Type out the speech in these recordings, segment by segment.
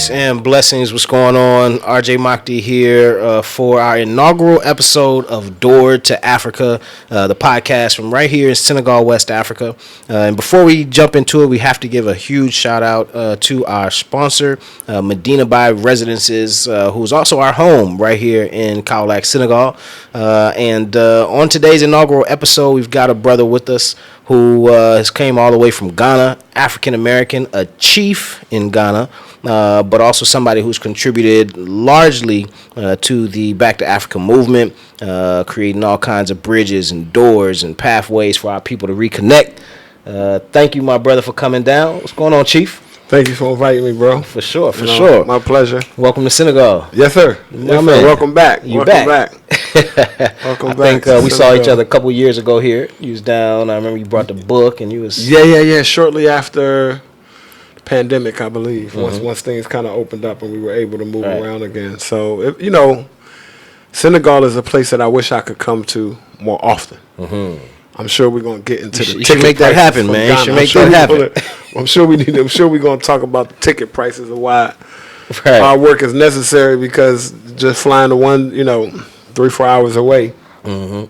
Peace and blessings. What's going on? RJ Mahdi here for our inaugural episode of Door to Africa, the podcast from right here in Senegal, West Africa. And before we jump into it, we have to give a huge shout out to our sponsor, Medina by Residences, who's also our home right here in Kaolack, Senegal. And on today's inaugural episode, we've got a brother with us who has came all the way from Ghana, African American, a chief in Ghana, but also somebody who's contributed largely to the Back to Africa movement, creating all kinds of bridges and doors and pathways for our people to reconnect. Thank you, my brother, for coming down. What's going on, Chief? Thank you for inviting me, bro. For sure, for sure. My pleasure. Welcome to Senegal. Yes, sir. Yes, sir. Welcome back. You back. Welcome back. I think we saw each other a couple years ago here. You was down. I remember you brought the book, and you was Shortly after the pandemic, I believe. Once things kind of opened up and we were able to move around again. So Senegal is a place that I wish I could come to more often. Mm-hmm. I'm sure we're gonna get into the. You should make that happen, man. You should make that happen. I'm sure we're gonna talk about the ticket prices and why our work is necessary, because just flying to 3-4 hours away. Mm-hmm.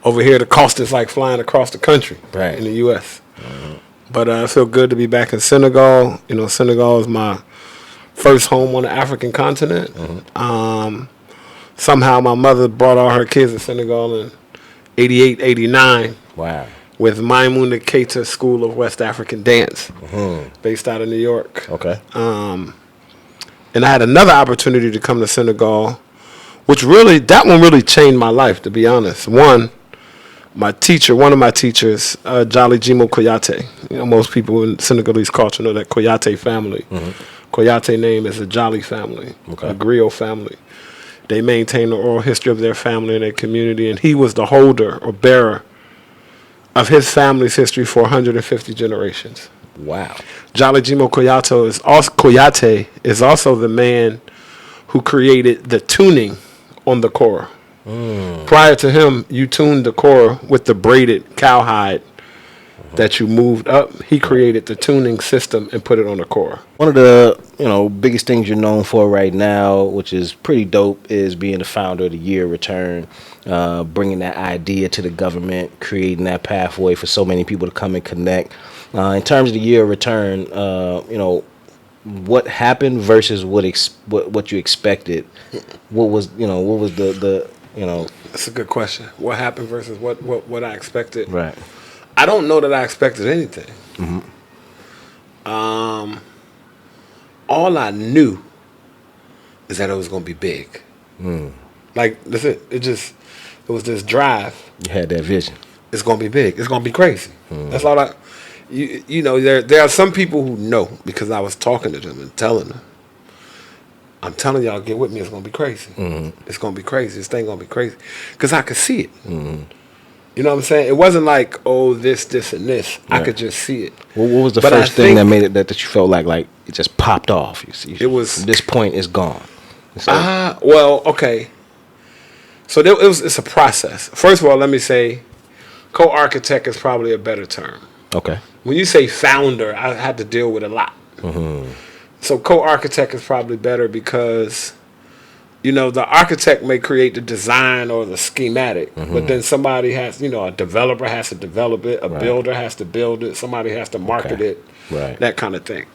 Over here, the cost is like flying across the country in the U.S. Mm-hmm. But I feel good to be back in Senegal. Senegal is my first home on the African continent. Mm-hmm. Somehow my mother brought all her kids to Senegal in 88, 89. Wow. With Maimouna Keita School of West African Dance, based out of New York. Okay. And I had another opportunity to come to Senegal, that one really changed my life, to be honest. One of my teachers, Jali Jimo Koyate. Most people in Senegalese culture know that Koyate family. Mm-hmm. Koyate name is a Jali family, a griot family. They maintain the oral history of their family and their community, and he was the holder or bearer of his family's history for 150 generations. Wow. Jali Jimo Koyate is also the man who created the tuning on the kora. Prior to him, you tuned the kora with the braided cowhide that you moved up. He created the tuning system and put it on the kora. One of the biggest things you're known for right now, which is pretty dope, is being the founder of the Year Return, bringing that idea to the government, creating that pathway for so many people to come and connect. In terms of the Year Return, what happened versus what you expected? What was the That's a good question. What happened versus what I expected? Right. I don't know that I expected anything. Mm-hmm. All I knew is that it was going to be big. Like, that's it. It was this drive. You had that vision. It's going to be big. It's going to be crazy. That's all there are some people who know, because I was talking to them and telling them, I'm telling y'all, get with me. It's going to be crazy. Mm-hmm. It's going to be crazy. This thing going to be crazy. Because I could see it. Mm-hmm. You know what I'm saying? It wasn't like, this, and this. Right. I could just see it. What was the first thing that made it that you felt like it just popped off? It was, this point is gone. Okay. So it's a process. First of all, let me say, co-architect is probably a better term. Okay. When you say founder, I had to deal with a lot. Mm-hmm. So co-architect is probably better because the architect may create the design or the schematic, but then somebody has, a developer has to develop it, a builder has to build it, somebody has to market it, that kind of thing.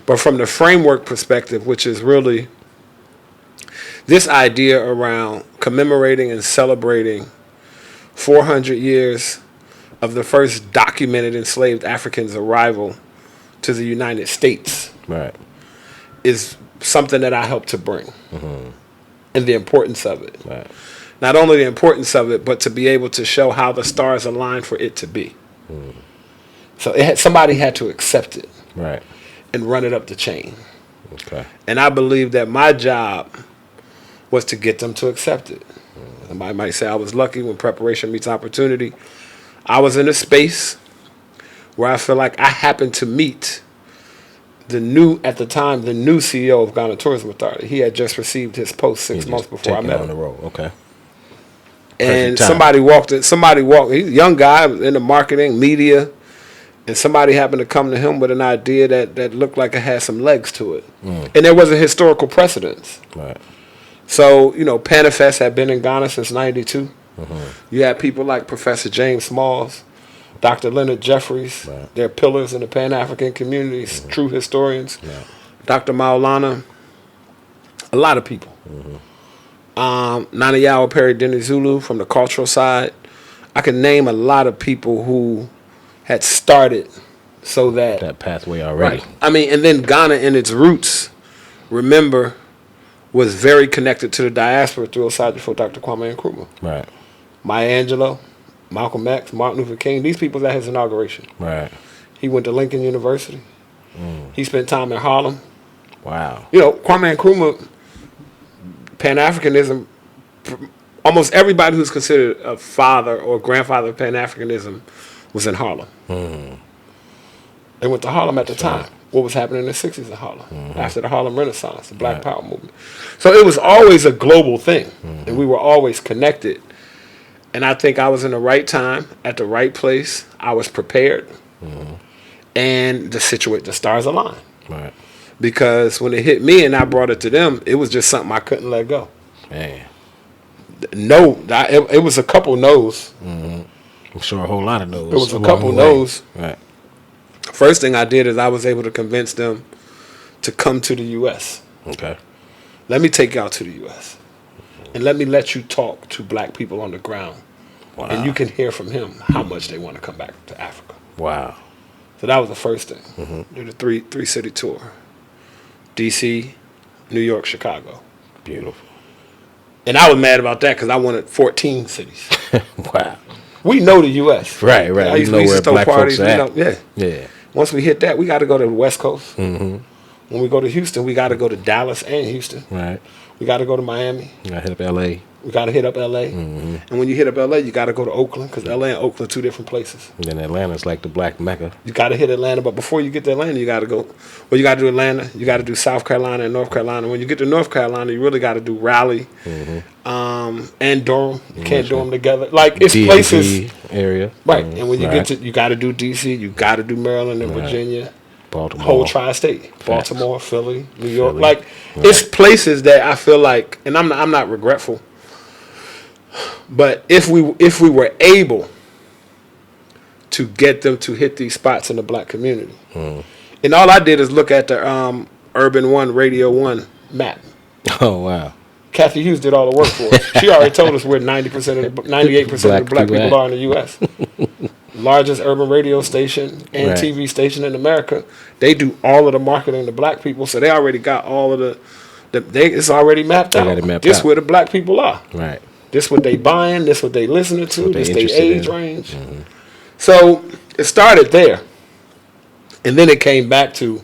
But from the framework perspective, which is really this idea around commemorating and celebrating 400 years of the first documented enslaved Africans' arrival to the United States, is something that I helped to bring. Mm-hmm. And the importance of it. Right. Not only the importance of it, but to be able to show how the stars aligned for it to be. So somebody had to accept it, and run it up the chain. Okay. And I believe that my job was to get them to accept it. Somebody might say I was lucky when preparation meets opportunity. I was in a space where I feel like I happened to meet the new CEO of Ghana Tourism Authority. He had just received his post 6 months before I met him. On the road. Okay. And somebody walked. He's a young guy in the marketing, media, And somebody happened to come to him with an idea that looked like it had some legs to it. And there was a historical precedence. Right. So, Panifest had been in Ghana since 92. You had people like Professor James Smalls, Dr. Leonard Jeffries. Right. They're pillars in the Pan-African communities, true historians. Yeah. Dr. Maulana, a lot of people. Nana Yawa Perry Deni Zulu from the cultural side. I can name a lot of people who had started so that pathway already. Right. I mean, and then Ghana in its roots, remember, was very connected to the diaspora through Osage before Dr. Kwame Nkrumah. Right. Maya Angelou, Malcolm X, Martin Luther King. These people at his inauguration. Right. He went to Lincoln University. He spent time in Harlem. Wow. Kwame Nkrumah, Pan-Africanism, almost everybody who's considered a father or grandfather of Pan-Africanism was in Harlem. They went to Harlem at the time. What was happening in the 60s in Harlem after the Harlem Renaissance, the Black Power movement. So it was always a global thing, and we were always connected. And I think I was in the right time, at the right place. I was prepared, and the stars aligned. Right. Because when it hit me and I brought it to them, it was just something I couldn't let go. Man. No, it was a couple no's. I'm sure a whole lot of no's. It was a couple no's. Right. First thing I did is I was able to convince them to come to the U.S. Okay. Let me take y'all to the U.S. and let you talk to black people on the ground. Wow. And you can hear from him how much they want to come back to Africa. Wow. So that was the first thing. Did a three city tour. D.C., New York, Chicago. Beautiful. And I was mad about that because I wanted 14 cities. Wow. We know the U.S. Right. We know where black folks are at. Yeah. Once we hit that, we got to go to the West Coast. When we go to Houston, we got to go to Dallas and Houston. Right. We got to go to Miami. You got to hit up L.A. We got to hit up L.A. And when you hit up L.A., you got to go to Oakland because L.A. and Oakland are two different places. And then Atlanta's like the black Mecca. You got to hit Atlanta, but before you get to Atlanta, you got to go. Well, you got to do Atlanta. You got to do South Carolina and North Carolina. When you get to North Carolina, you really got to do Raleigh and Durham. You can't do them together. Like, it's DMV places. area. Right. And when you get to, you got to do D.C., you got to do Maryland and Virginia. Baltimore. Whole tri-state. Baltimore, Philly, New York. Like, it's places that I feel like, and I'm not regretful, but if we were able to get them to hit these spots in the black community, and all I did is look at the Urban One, Radio One map. Oh, wow. Kathy Hughes did all the work for us. She already told us where 98% of the black people are in the U.S. Largest urban radio station and TV station in America. They do all of the marketing to black people, so they already got all of it's already mapped out. This where the black people are. Right. This what they buying. This what they listening to. This their age range. So it started there, and then it came back to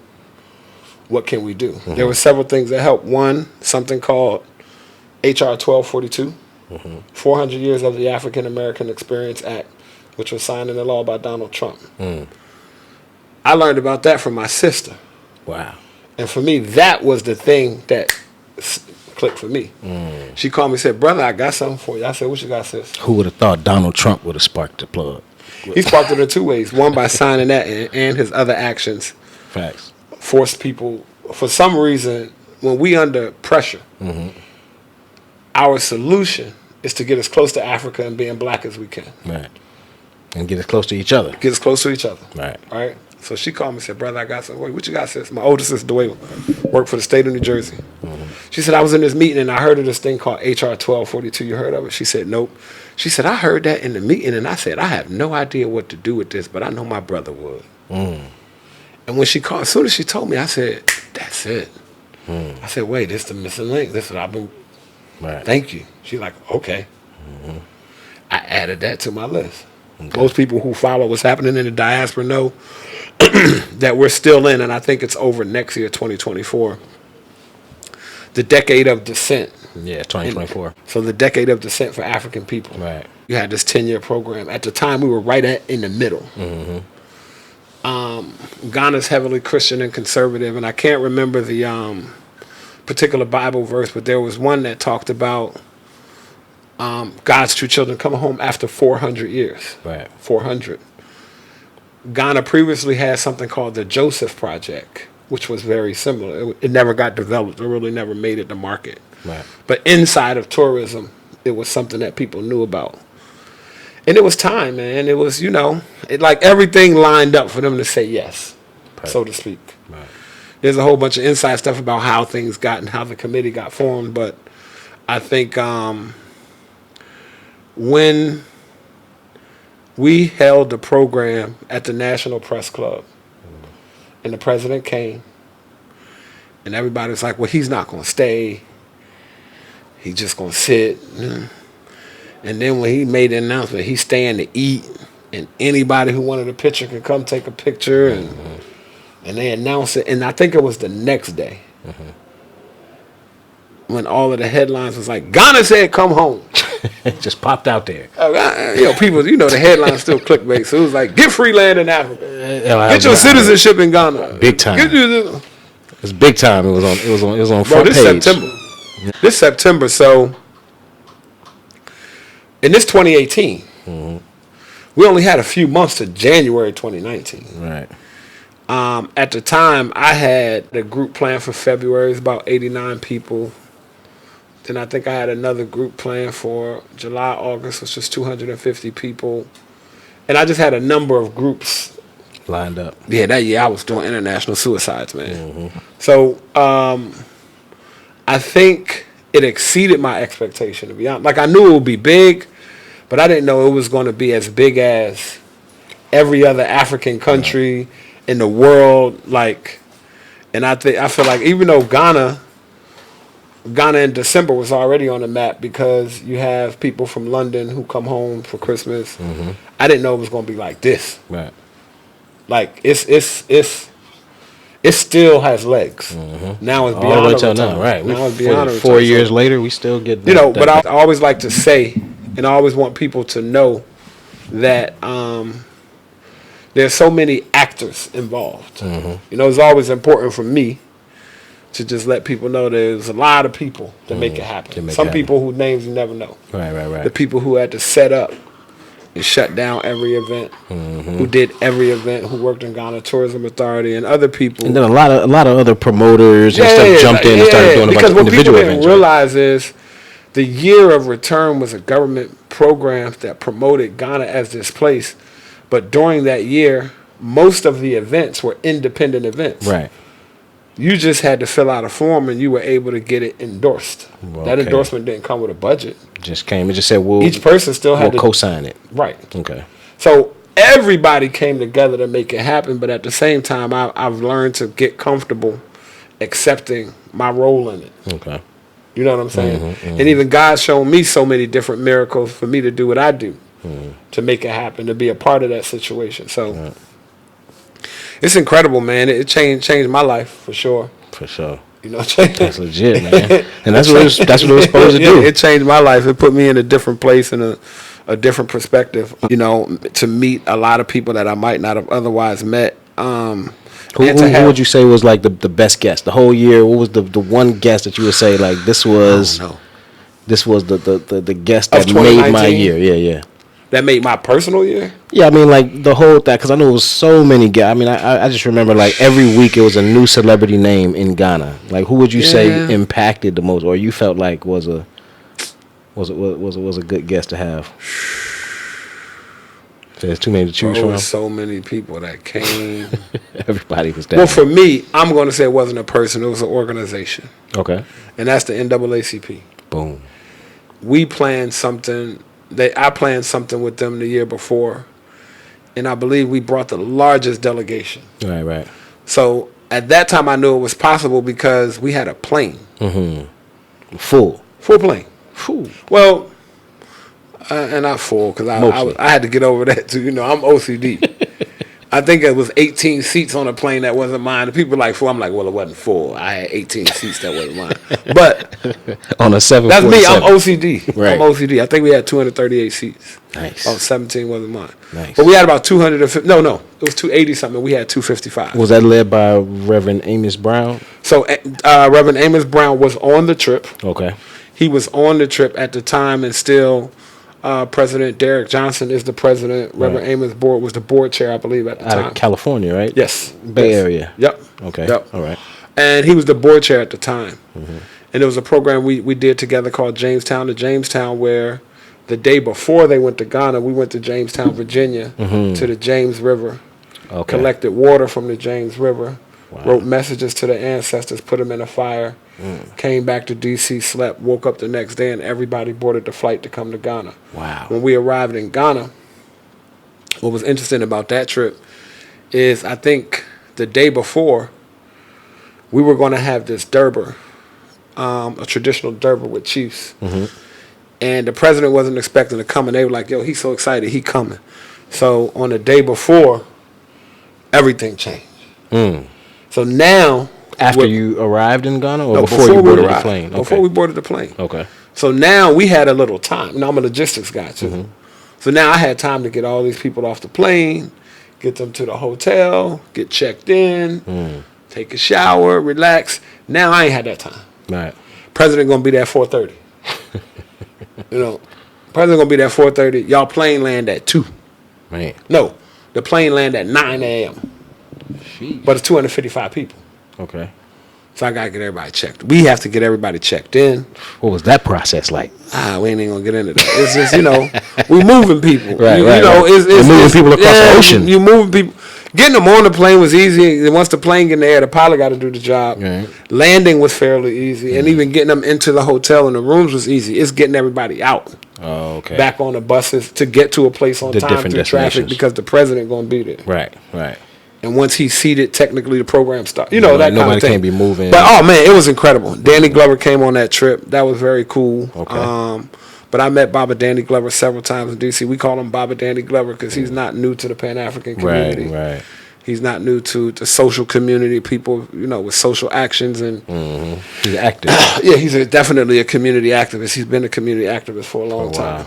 what can we do. There were several things that helped. One, something called HR 1242, 400 Years of the African American Experience Act, which was signed into law by Donald Trump. I learned about that from my sister. Wow. And for me, that was the thing that clicked for me. She called me and said, "Brother, I got something for you." I said, "What you got, sis?" Who would have thought Donald Trump would have sparked the plug? He sparked it in two ways. One, by signing that, and his other actions. Facts. Forced people, for some reason, when we under pressure, our solution is to get as close to Africa and being black as we can. Right. And get as close to each other. Get as close to each other. Right. Right. So she called me and said, "Brother, I got something. What you got, sis?" My oldest sister, Dwayne, worked for the state of New Jersey. She said, "I was in this meeting and I heard of this thing called HR 1242. You heard of it?" She said, "Nope." She said, "I heard that in the meeting and I said, I have no idea what to do with this, but I know my brother would." And when she called, as soon as she told me, I said, "That's it." I said, "Wait, this is the missing link. This is what I've been." Right. Thank you. She's like, "Okay." I added that to my list. Most people who follow what's happening in the diaspora know that we're still in, and I think it's over next year, 2024, the decade of descent. Yeah, 2024. So the decade of descent for African people. Right. You had this 10-year program. At the time, we were right in the middle. Ghana's heavily Christian and conservative, and I can't remember the particular Bible verse, but there was one that talked about God's true children coming home after 400 years. Right. 400. Ghana previously had something called the Joseph Project, which was very similar. It never got developed. It really never made it to market. Right. But inside of tourism, it was something that people knew about. And it was time, man. It was, like everything lined up for them to say yes, so to speak. Right. There's a whole bunch of inside stuff about how things got and how the committee got formed. But I think when we held the program at the National Press Club, and the president came, and everybody was like, well, he's not going to stay. He's just going to sit. And then when he made the announcement, he's staying to eat, and anybody who wanted a picture could come take a picture, and they announced it. And I think it was the next day when all of the headlines was like, Ghana said come home. It just popped out there. People, the headlines still clickbait. So it was like, get free land in Africa. Get your citizenship in Ghana. Big time. It's big time. It was on front this page. September. This September, so in this 2018, we only had a few months to January 2019. Right. At the time, I had a group planned for February. It was about 89 people. Then I think I had another group planned for July, August, which was 250 people. And I just had a number of groups lined up. Yeah, that year I was doing international suicides, man. So I think it exceeded my expectation, to be honest. Like, I knew it would be big, but I didn't know it was going to be as big as every other African country in the world. Like, and I feel like even though Ghana in December was already on the map because you have people from London who come home for Christmas. I didn't know it was going to be like this. Right. Like, it still has legs. Now it's beyond all the way till now, right? Now it's beyond 4 years later, we still get but I always like to say, and I always want people to know that there's so many actors involved. It's always important for me to just let people know there's a lot of people that make it happen. Some people whose names you never know. Right. The people who had to set up and shut down every event, who did every event, who worked in Ghana Tourism Authority, and other people. And then a lot of other promoters and stuff jumped in and started doing a bunch of individual events. Because what people didn't realize is the Year of Return was a government program that promoted Ghana as this place. But during that year, most of the events were independent events. Right. You just had to fill out a form and you were able to get it endorsed. Okay. That endorsement didn't come with a budget. Just came. It just said, each person still had to co-sign it. Right. Okay. So everybody came together to make it happen, but at the same time, I've learned to get comfortable accepting my role in it. Okay. You know what I'm saying? And even God's shown me so many different miracles for me to do what I do to make it happen, to be a part of that situation. So it's incredible, man. It changed my life for sure. For sure. That's legit, man. And that's what it was supposed to do. It changed my life. It put me in a different place and a different perspective. To meet a lot of people that I might not have otherwise met. Who would you say was like the best guest the whole year? What was the one guest that you would say like this was the guest that made my year? Yeah. That made my personal year? Yeah, I mean, like, the whole thing, because I know it was so many guys. I mean, I just remember, like, every week it was a new celebrity name in Ghana. Like, who would you say impacted the most, or you felt like was a good guest to have? There's too many to choose from. There were so many people that came. Everybody was there. Well, for me, I'm going to say it wasn't a person. It was an organization. Okay. And that's the NAACP. Boom. We planned something. I planned something with them the year before, and I believe we brought the largest delegation. Right. So at that time, I knew it was possible because we had a plane. Full plane. Full. Well, and not full because I had to get over that too. I'm OCD. I think it was 18 seats on a plane that wasn't mine. The people were like, full. I'm like, well, it wasn't full. I had 18 seats that wasn't mine. But on a 747. That's me. I'm OCD. Right. I'm OCD. I think we had 238 seats. Nice. 17 wasn't mine. Nice. But we had about 250. No. It was 280 something. We had 255. Was that led by Reverend Amos Brown? So Reverend Amos Brown was on the trip. Okay. He was on the trip at the time and still President Derek Johnson is the president. Reverend Amos Board was the board chair, I believe, at the time. Out of California, right? Yes. Bay Area. Yep. Okay. Yep. All right. And he was the board chair at the time. Mm-hmm. And there was a program we did together called Jamestown to Jamestown, where the day before they went to Ghana, we went to Jamestown, Virginia, to the James River, collected water from the James River, wrote messages to the ancestors, put them in a fire, came back to D.C., slept, woke up the next day, and everybody boarded the flight to come to Ghana. Wow. When we arrived in Ghana, what was interesting about that trip is I think the day before, we were going to have this Durbar, a traditional Durbar with chiefs. Mm-hmm. And the president wasn't expecting to come, and they were like, yo, he's so excited, he coming. So on the day before, everything changed. So now... After you arrived in Ghana, or before you boarded the plane? Okay. Before we boarded the plane. Okay. So now we had a little time. Now I'm a logistics guy, too. Mm-hmm. So now I had time to get all these people off the plane, get them to the hotel, get checked in, take a shower, relax. Now I ain't had that time. Right. President going to be there at 4:30. You know, president going to be there at 4:30. Y'all plane land at 2. Man. No, the plane land at 9 a.m. Jeez. But it's 255 people. Okay. So I got to get everybody checked. We have to get everybody checked in. What was that process like? We ain't even going to get into that. It's just, you know, we moving people. Right. It's moving people across the ocean. You moving people. Getting them on the plane was easy. Once the plane get in the air, the pilot got to do the job. Right. Landing was fairly easy. And even getting them into the hotel and the rooms was easy. It's getting everybody out. Oh, okay. Back on the buses to get to a place on time through traffic because the president going to be there. Right. And once he's seated, technically the program starts. You know, that kind of thing. Nobody can't be moving. But, oh, man, it was incredible. Danny Glover came on that trip. That was very cool. Okay. But I met Baba Danny Glover several times in D.C. We call him Baba Danny Glover because he's not new to the Pan-African community. Right. He's not new to the social community, people, you know, with social actions. And he's active. Yeah, he's definitely a community activist. He's been a community activist for a long time.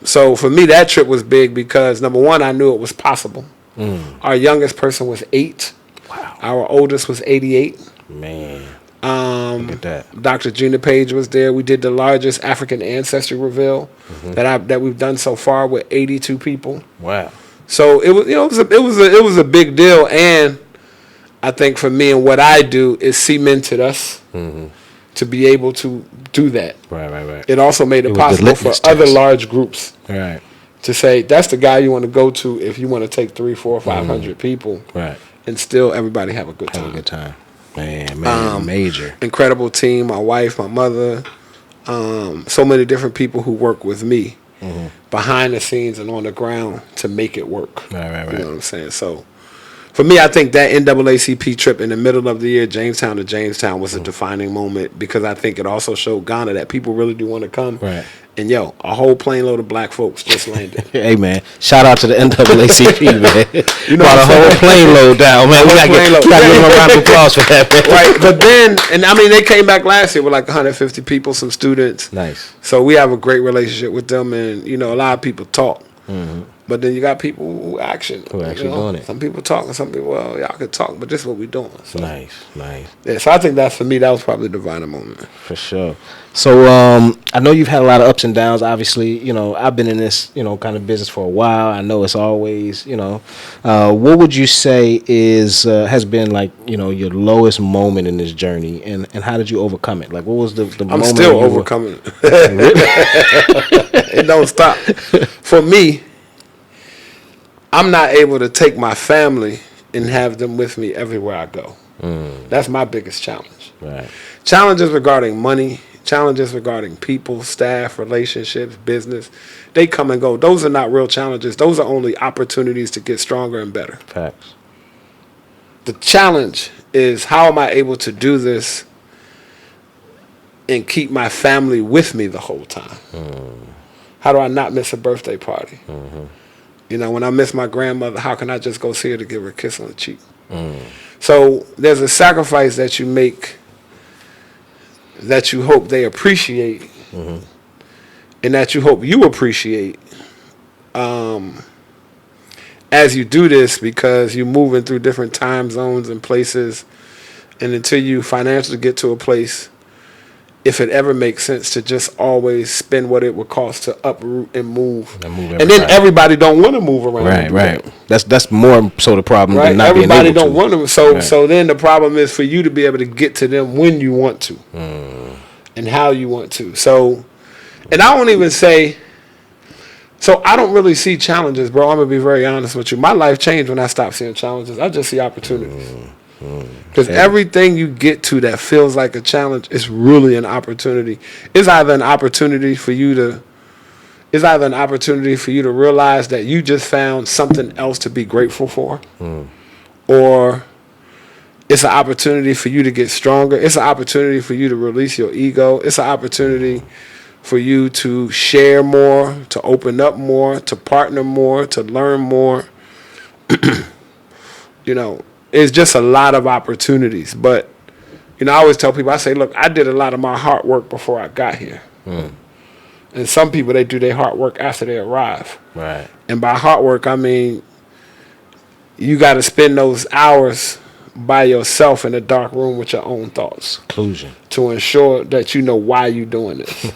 So for me, that trip was big because, number one, I knew it was possible. Our youngest person was 8. Wow. Our oldest was 88. Man. Look at that. Dr. Gina Page was there. We did the largest African ancestry reveal that we've done so far with 82 people. Wow. So it was, you know, it was a big deal, and I think for me and what I do is cemented us to be able to do that. Right. It also made it possible for other large groups. Right. To say that's the guy you want to go to if you want to take 300, 400, 500 people, right? And still everybody have a good time. Have a good time, man. Major, incredible team. My wife, my mother, so many different people who work with me behind the scenes and on the ground to make it work. Right. You know what I'm saying? So, for me, I think that NAACP trip in the middle of the year, Jamestown to Jamestown, was a defining moment because I think it also showed Ghana that people really do want to come. Right. And yo, a whole plane load of black folks just landed. Hey man, shout out to the NAACP, man. You know, brought a whole plane load down, man. We gotta give them a round of applause for that, man. Right, but then, and I mean, they came back last year with like 150 people, some students. Nice. So we have a great relationship with them, and you know, a lot of people talk. But then you got people who actually doing it. Some people talk, and some people, well, y'all could talk, but this is what we doing. So. Nice. Yeah, so I think that for me, that was probably the defining moment. For sure. So I know you've had a lot of ups and downs. Obviously, you know, I've been in this, you know, kind of business for a while. I know it's always, you know, what would you say has been like, you know, your lowest moment in this journey, and how did you overcome it? Like, what was the moment? I'm still overcoming it. It don't stop. For me, I'm not able to take my family and have them with me everywhere I go. That's my biggest challenge. Right. Challenges regarding money, challenges regarding people, staff, relationships, business, they come and go. Those are not real challenges. Those are only opportunities to get stronger and better. Facts. The challenge is, how am I able to do this and keep my family with me the whole time? How do I not miss a birthday party? You know, when I miss my grandmother, how can I just go see her to give her a kiss on the cheek? So there's a sacrifice that you make that you hope they appreciate, and that you hope you appreciate as you do this, because you're moving through different time zones and places, and until you financially get to a place if it ever makes sense to just always spend what it would cost to uproot and move. And then everybody don't want to move around. Right. That's more so the problem than not everybody being able don't want to. So then the problem is for you to be able to get to them when you want to. And how you want to. So, and I won't even say, so I don't really see challenges, bro. I'm going to be very honest with you. My life changed when I stopped seeing challenges. I just see opportunities. Because everything you get to that feels like a challenge is really an opportunity. It's either an opportunity for you to realize that you just found something else to be grateful for, or it's an opportunity for you to get stronger. It's an opportunity for you to release your ego. It's an opportunity for you to share more, to open up more, to partner more, to learn more. You know, it's just a lot of opportunities. But, you know, I always tell people, I say, look, I did a lot of my hard work before I got here. And some people, they do their hard work after they arrive. Right. And by hard work, I mean, you got to spend those hours by yourself in a dark room with your own thoughts. Conclusion. To ensure that you know why you're doing this.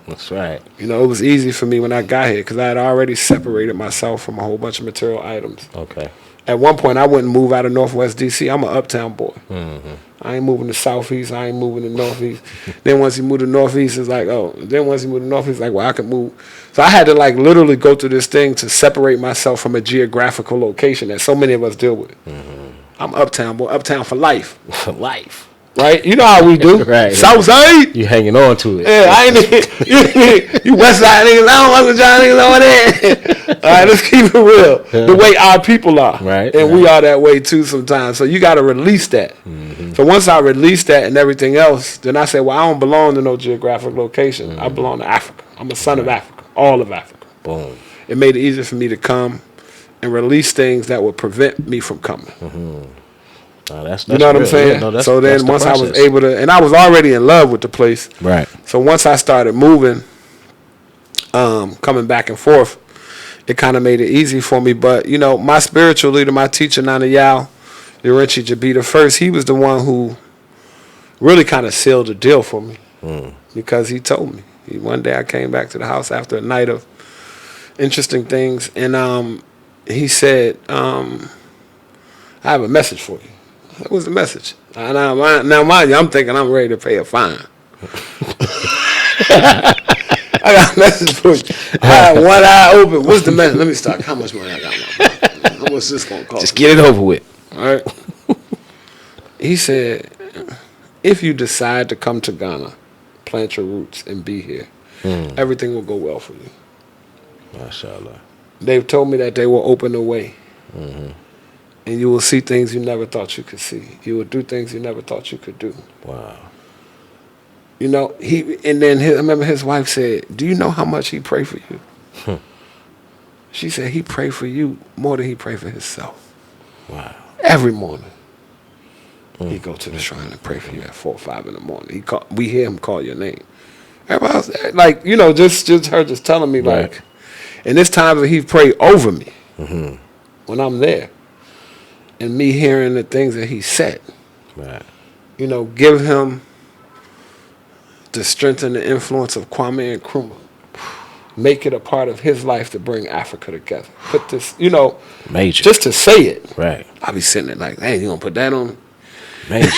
That's right. You know, it was easy for me when I got here because I had already separated myself from a whole bunch of material items. Okay. At one point, I wouldn't move out of Northwest D.C. I'm an uptown boy. I ain't moving to Southeast. I ain't moving to Northeast. Then once you move to Northeast, it's like, oh. Then once you move to Northeast, it's like, well, I can move. So I had to, like, literally go through this thing to separate myself from a geographical location that so many of us deal with. I'm uptown boy. Uptown for life. For life. Right? You know how we do. Right. Southside. You hanging on to it. Yeah, I ain't you West Side niggas. I don't fuck with y'all niggas over there. All right, let's keep it real. The way our people are. Right. And we are that way too sometimes. So you got to release that. So once I release that and everything else, then I say, well, I don't belong to no geographic location. I belong to Africa. I'm a son of Africa. All of Africa. Boom. It made it easier for me to come and release things that would prevent me from coming. That's you know what I'm saying? Yeah, no, so then once I was able to, and I was already in love with the place. Right. So once I started moving, coming back and forth, it kind of made it easy for me. But, you know, my spiritual leader, my teacher, Nana Yao, Yorenchi Jabita first, he was the one who really kind of sealed the deal for me. Because he told me. One day I came back to the house after a night of interesting things, and he said, I have a message for you. What was the message? Now, mind you, I'm thinking I'm ready to pay a fine. I got a message for you. I had one eye open. What's the message? Let me start. How much money I got? How much this going to cost? Just get it over with. All right. He said, if you decide to come to Ghana, plant your roots and be here, everything will go well for you. MashaAllah. They've told me that they will open the way. And you will see things you never thought you could see. You will do things you never thought you could do. Wow. You know, I remember his wife said, do you know how much he prayed for you? She said he prayed for you more than he prayed for himself. Wow. Every morning. He go to the shrine and pray for you at 4 or 5 in the morning. We hear him call your name. Everybody else, like, you know, just her just telling me, right. like, and this time that he prayed over me when I'm there. And me hearing the things that he said, right. You know, give him the strength and the influence of Kwame Nkrumah. Make it a part of his life to bring Africa together. Put this, you know, major. Just to say it. Right. I be sitting there like, hey, you gonna put that on? Major.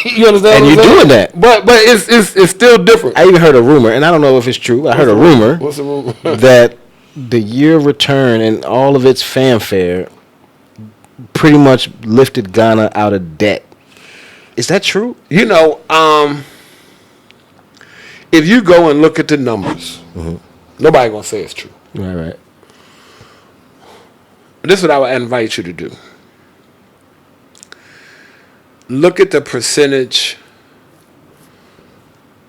You understand? And you're doing that. But it's still different. I even heard a rumor, and I don't know if it's true. I heard a rumor. What's the rumor? That the year of return and all of its fanfare pretty much lifted Ghana out of debt. Is that true? You know, if you go and look at the numbers, nobody gonna say it's true. Right. This is what I would invite you to do. Look at the percentage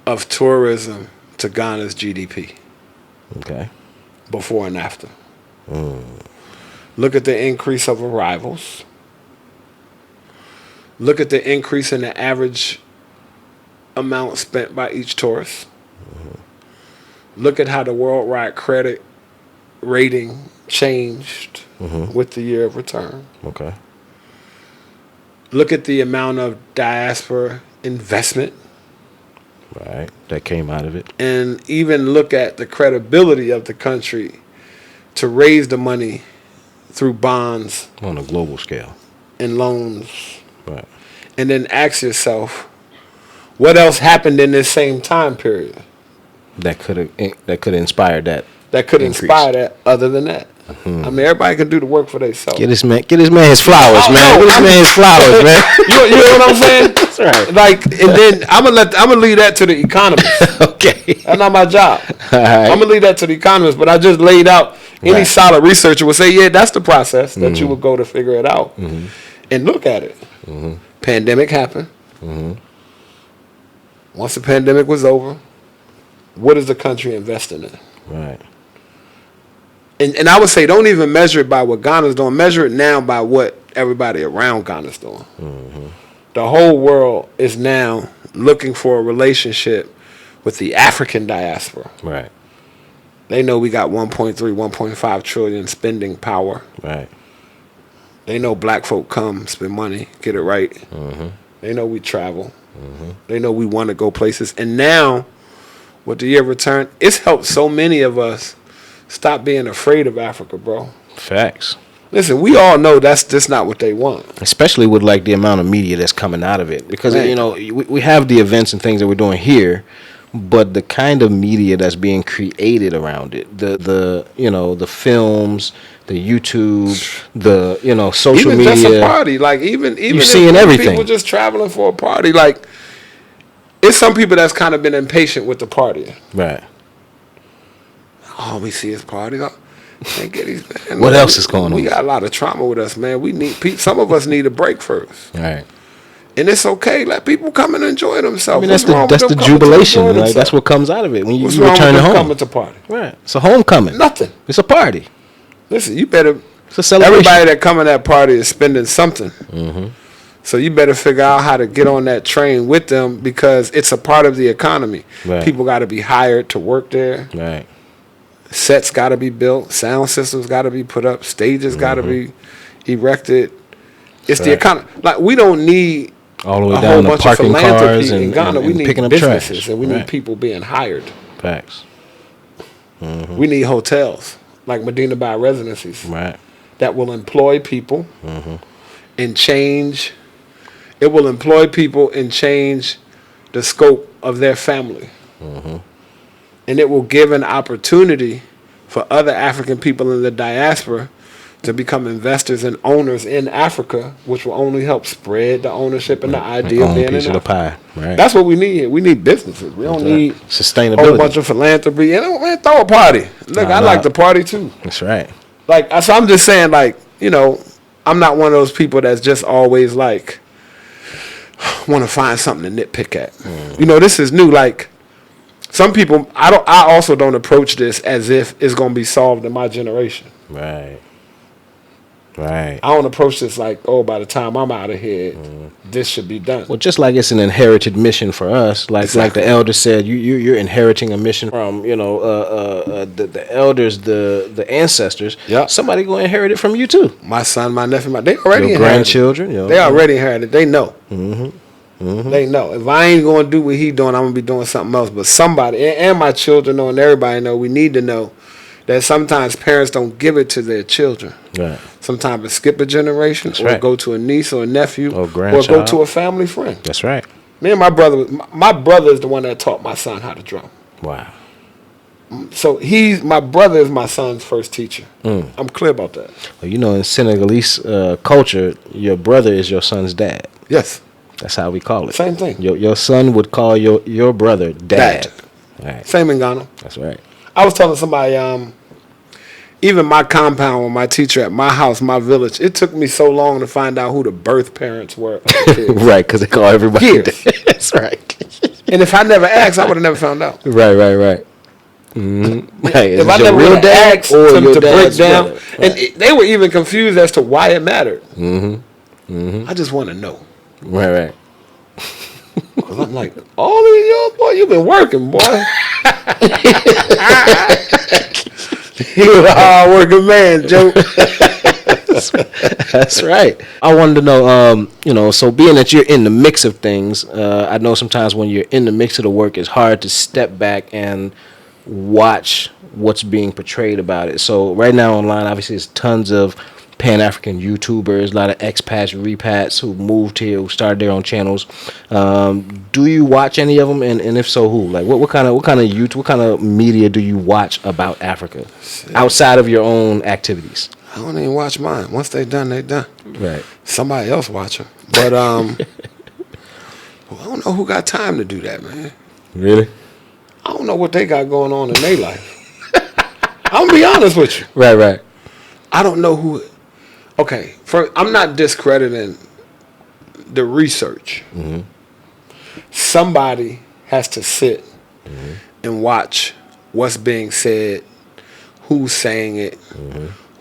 of tourism to Ghana's GDP. Okay. Before and after. Look at the increase of arrivals. Look at the increase in the average amount spent by each tourist. Look at how the worldwide credit rating changed with the year of return. Okay. Look at the amount of diaspora investment. Right. That came out of it. And even look at the credibility of the country to raise the money through bonds On a global scale. and loans. Right. And then ask yourself, what else happened in this same time period That could have inspired that. that could Increase. inspire that other than that? I mean, everybody can do the work for themselves. Get this man his flowers, man. Get this man his flowers, man. You know what I'm saying? That's right. Like, and then I'm gonna leave that to the economists. Okay. That's not my job. All right. I'm gonna leave that to the economists. But I just laid out. Any Right. solid researcher would say, yeah, that's the process that you would go to figure it out and look at it. Pandemic happened. Once the pandemic was over, what is the country investing in? Right. And I would say, don't even measure it by what Ghana's doing. Measure it now by what everybody around Ghana's doing. The whole world is now looking for a relationship with the African diaspora. Right. They know we got 1.3, 1.5 trillion spending power. Right. They know black folk come, spend money, get it right. They know we travel. They know we want to go places. And now, with the year of return, it's helped so many of us stop being afraid of Africa, bro. Facts. Listen, we all know that's just not what they want. Especially with like the amount of media that's coming out of it, because Right. you know we have the events and things that we're doing here, but the kind of media that's being created around it, the you know the films, the YouTube, the social Even media. just a party, like even You're if seeing everything. people just traveling for a party, like it's some people that's kind of been impatient with the party. Right. All we see is party. Can't get these, man. What else is going on? We got a lot of trauma with us, man. We need some of us need a break first, Right. and it's okay. Let people come and enjoy I themselves. mean What's that's wrong the with them coming to jubilation. enjoy Like that's themselves? what comes out of it when you What's you wrong return with them home. coming to party? Right. It's a homecoming. Nothing. It's a party. Listen, you better. It's a celebration. Everybody that come to that party is spending something. So you better figure out how to get on that train with them because it's a part of the economy. Right. People got to be hired to work there. Right. Sets got to be built. Sound systems got to be put up. Stages got to be erected. It's the Right. economy. Like we don't need All the way a whole down to bunch of parking philanthropy cars in and, Ghana. and We need picking up businesses trash. and we Right. need people being hired. Facts. We need hotels like Medina Bay residencies Right. that will employ people and change. It will employ people and change the scope of their family. And it will give an opportunity for other African people in the diaspora to become investors and owners in Africa, which will only help spread the ownership and the idea of Own being a piece in of the Africa. pie. Right. That's what we need here. We need businesses. We don't need a Sustainability. whole bunch of philanthropy. And man, throw a party. Look, I like to party too. That's right. Like, so I'm just saying, like, I'm not one of those people that's just always like want to find something to nitpick at. This is new. Like, some people, I also don't approach this as if it's gonna be solved in my generation. Right. Right. I don't approach this like, oh, by the time I'm out of here, this should be done. Well, just like it's an inherited mission for us, like Exactly. the elder said, you're inheriting a mission from the elders, the ancestors. Yep. Somebody gonna inherit it from you too. My son, my nephew, they already Your inherited. grandchildren. They already inherited. They know. They know. If I ain't gonna do what he doing, I'm gonna be doing something else. But somebody and my children know, and everybody know. We need to know that sometimes parents don't give it to their children. Right. Sometimes it skip a generation, That's or right. go to a niece or a nephew, Or or grandchild. go to a family friend. That's right. Me and my brother, my brother is the one that taught my son how to drum. Wow. So my brother is my son's first teacher. I'm clear about that. Well, in Senegalese culture, your brother is your son's dad. Yes, That's how we call it. Same thing. Your son would call your brother dad. Dad. Right. Same in Ghana. That's right. I was telling somebody, even my compound with my teacher at my house, my village, it took me so long to find out who the birth parents were of the kids. Right, because they call everybody Years. dad. That's right. And if I never asked, I would have never found out. Right. Mm-hmm. Right. If I never real would dad asked or them your to break dad's down, brother? and they were even confused as to why it mattered. I just want to know. Right. Because I'm like, all of you, boy, you've been working, boy. You a hard working man, Joe. That's right. I wanted to know, so being that you're in the mix of things, I know sometimes when you're in the mix of the work, it's hard to step back and watch what's being portrayed about it. So right now online, obviously, there's tons of Pan-African YouTubers, a lot of expats, repats who moved here, who started their own channels. Do you watch any of them, and if so, who? Like, what kind of YouTube, what kind of media do you watch about Africa outside of your own activities? I don't even watch mine. Once they done, they done. Right. Somebody else watch them. But I don't know who got time to do that, man. Really? I don't know what they got going on in their life. I'm gonna be honest with you. Right. I don't know who. Okay, I'm not discrediting the research. Mm-hmm. Somebody has to sit and watch what's being said, who's saying it,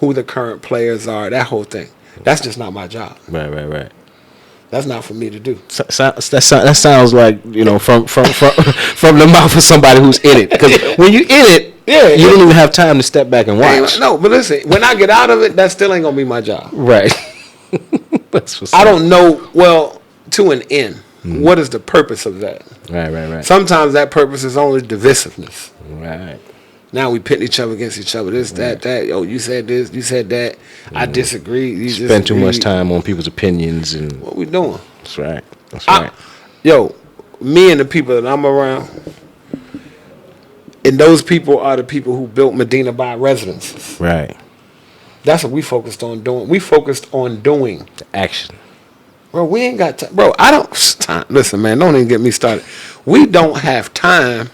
who the current players are, that whole thing. That's just not my job. Right. That's not for me to do. That sounds like, from the mouth of somebody who's in it. Because when you're in it, you don't even have time to step back and watch. No, but listen, when I get out of it, that still ain't going to be my job. Right. That's I don't know, well, to an end. What is the purpose of that? Right. Sometimes that purpose is only divisiveness. Right. Now we pit each other against each other. This, that. Oh, you said this, you said that. I disagree. You spend too much time on people's opinions and what we doing? That's right. Me and the people that I'm around, and those people are the people who built Medina by residences. Right. That's what we focused on doing. We focused on doing the action. Bro, we ain't got time. Bro, I don't time. Listen, man, don't even get me started. We don't have time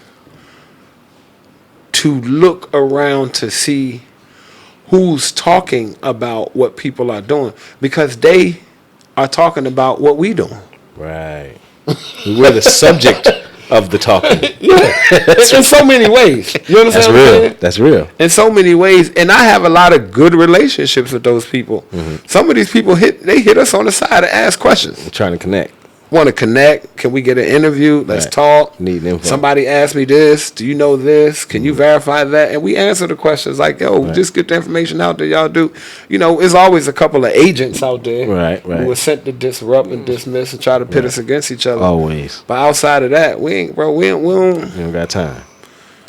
to look around to see who's talking about what people are doing, because they are talking about what we doing. Right. We're the subject of the talking. In so many ways. You understand what I'm saying? That's real. In so many ways. And I have a lot of good relationships with those people. Some of these people hit us on the side to ask questions. I'm trying to connect. Want to connect? Can we get an interview? Let's talk. Need info. Somebody asked me this. Do you know this? Can you verify that? And we answer the questions like, just get the information out there. Y'all do. There's always a couple of agents out there who are sent to disrupt and dismiss and try to pit us against each other. Always. But outside of that, we don't got time.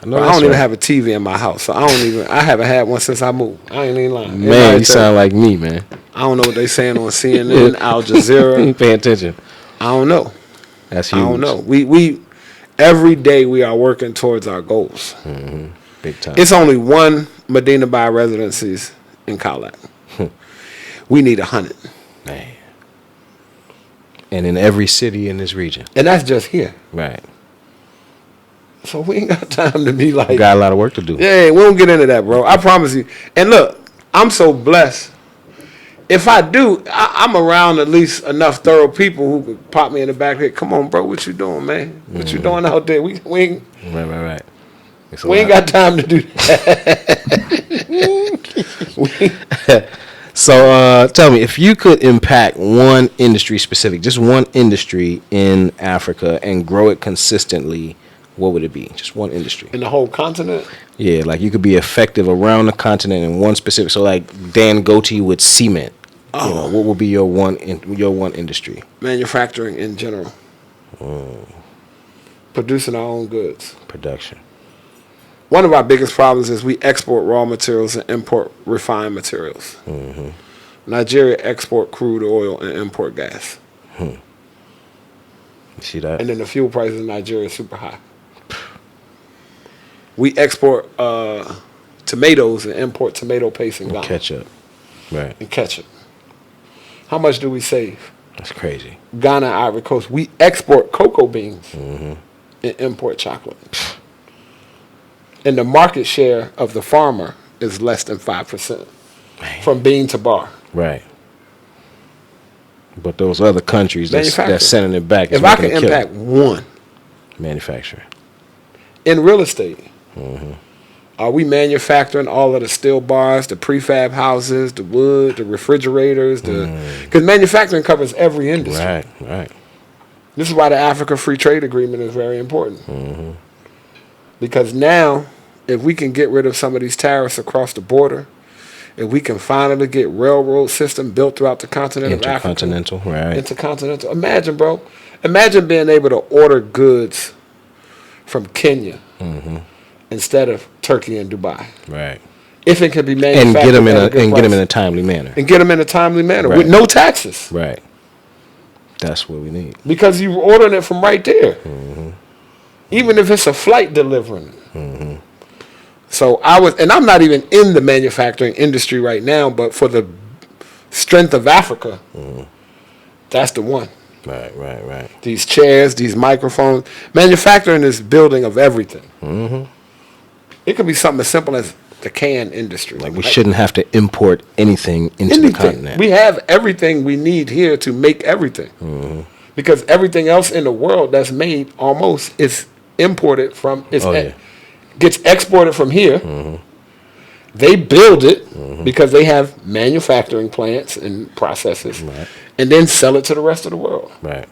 I don't even have a TV in my house, so I haven't had one since I moved. I ain't even lying. Man, you sound like me, man. I don't know what they saying on CNN, Al Jazeera. Pay attention. I don't know. That's huge. I don't know. We every day we are working towards our goals. Big time. It's only one Medina by residencies in Colac. We need 100. Man. And in every city in this region. And that's just here. Right. So we ain't got time to be like. We got a lot of work to do. Yeah, we don't get into that, bro. I promise you. And look, I'm so blessed. If I do, I'm around at least enough thorough people who could pop me in the back head. Come on, bro, what you doing, man? What you doing out there? We ain't. Right. We ain't got time to do that. So tell me, if you could impact one industry specific, just one industry in Africa and grow it consistently, what would it be? Just one industry. In the whole continent? Yeah, like you could be effective around the continent in one specific. So like Dan Goatee with cement. Oh. What would be your one industry? Manufacturing in general. Producing our own goods. Production. One of our biggest problems is we export raw materials and import refined materials. Nigeria export crude oil and import gas. You see that? And then the fuel prices in Nigeria are super high. We export tomatoes and import tomato paste and Ghana. Ketchup. Right. And ketchup. How much do we save? That's crazy. Ghana, Ivory Coast. We export cocoa beans and import chocolate. And the market share of the farmer is less than 5% from bean to bar. Right. But those other countries that's sending it back. If I can impact one. Manufacturing. In real estate. Are we manufacturing all of the steel bars, the prefab houses, the wood, the refrigerators? Because manufacturing covers every industry. Right. This is why the Africa Free Trade Agreement is very important. Because now, if we can get rid of some of these tariffs across the border, if we can finally get railroad system built throughout the continent of Africa. Intercontinental, right. Intercontinental. Imagine, bro. Imagine being able to order goods from Kenya instead of Turkey and Dubai. Right. If it can be manufactured And get them in at a timely manner. And get them in a timely manner Right. with no taxes. Right. That's what we need. Because you're ordering it from right there. Even if it's a flight delivering it. So I'm not even in the manufacturing industry right now, but for the strength of Africa, that's the one. Right. These chairs, these microphones. Manufacturing is building of everything. It could be something as simple as the can industry. Like we shouldn't have to import anything into the continent. We have everything we need here to make everything. Because everything else in the world that's made almost is imported from, gets exported from here. They build it because they have manufacturing plants and processes, and then sell it to the rest of the world. Right.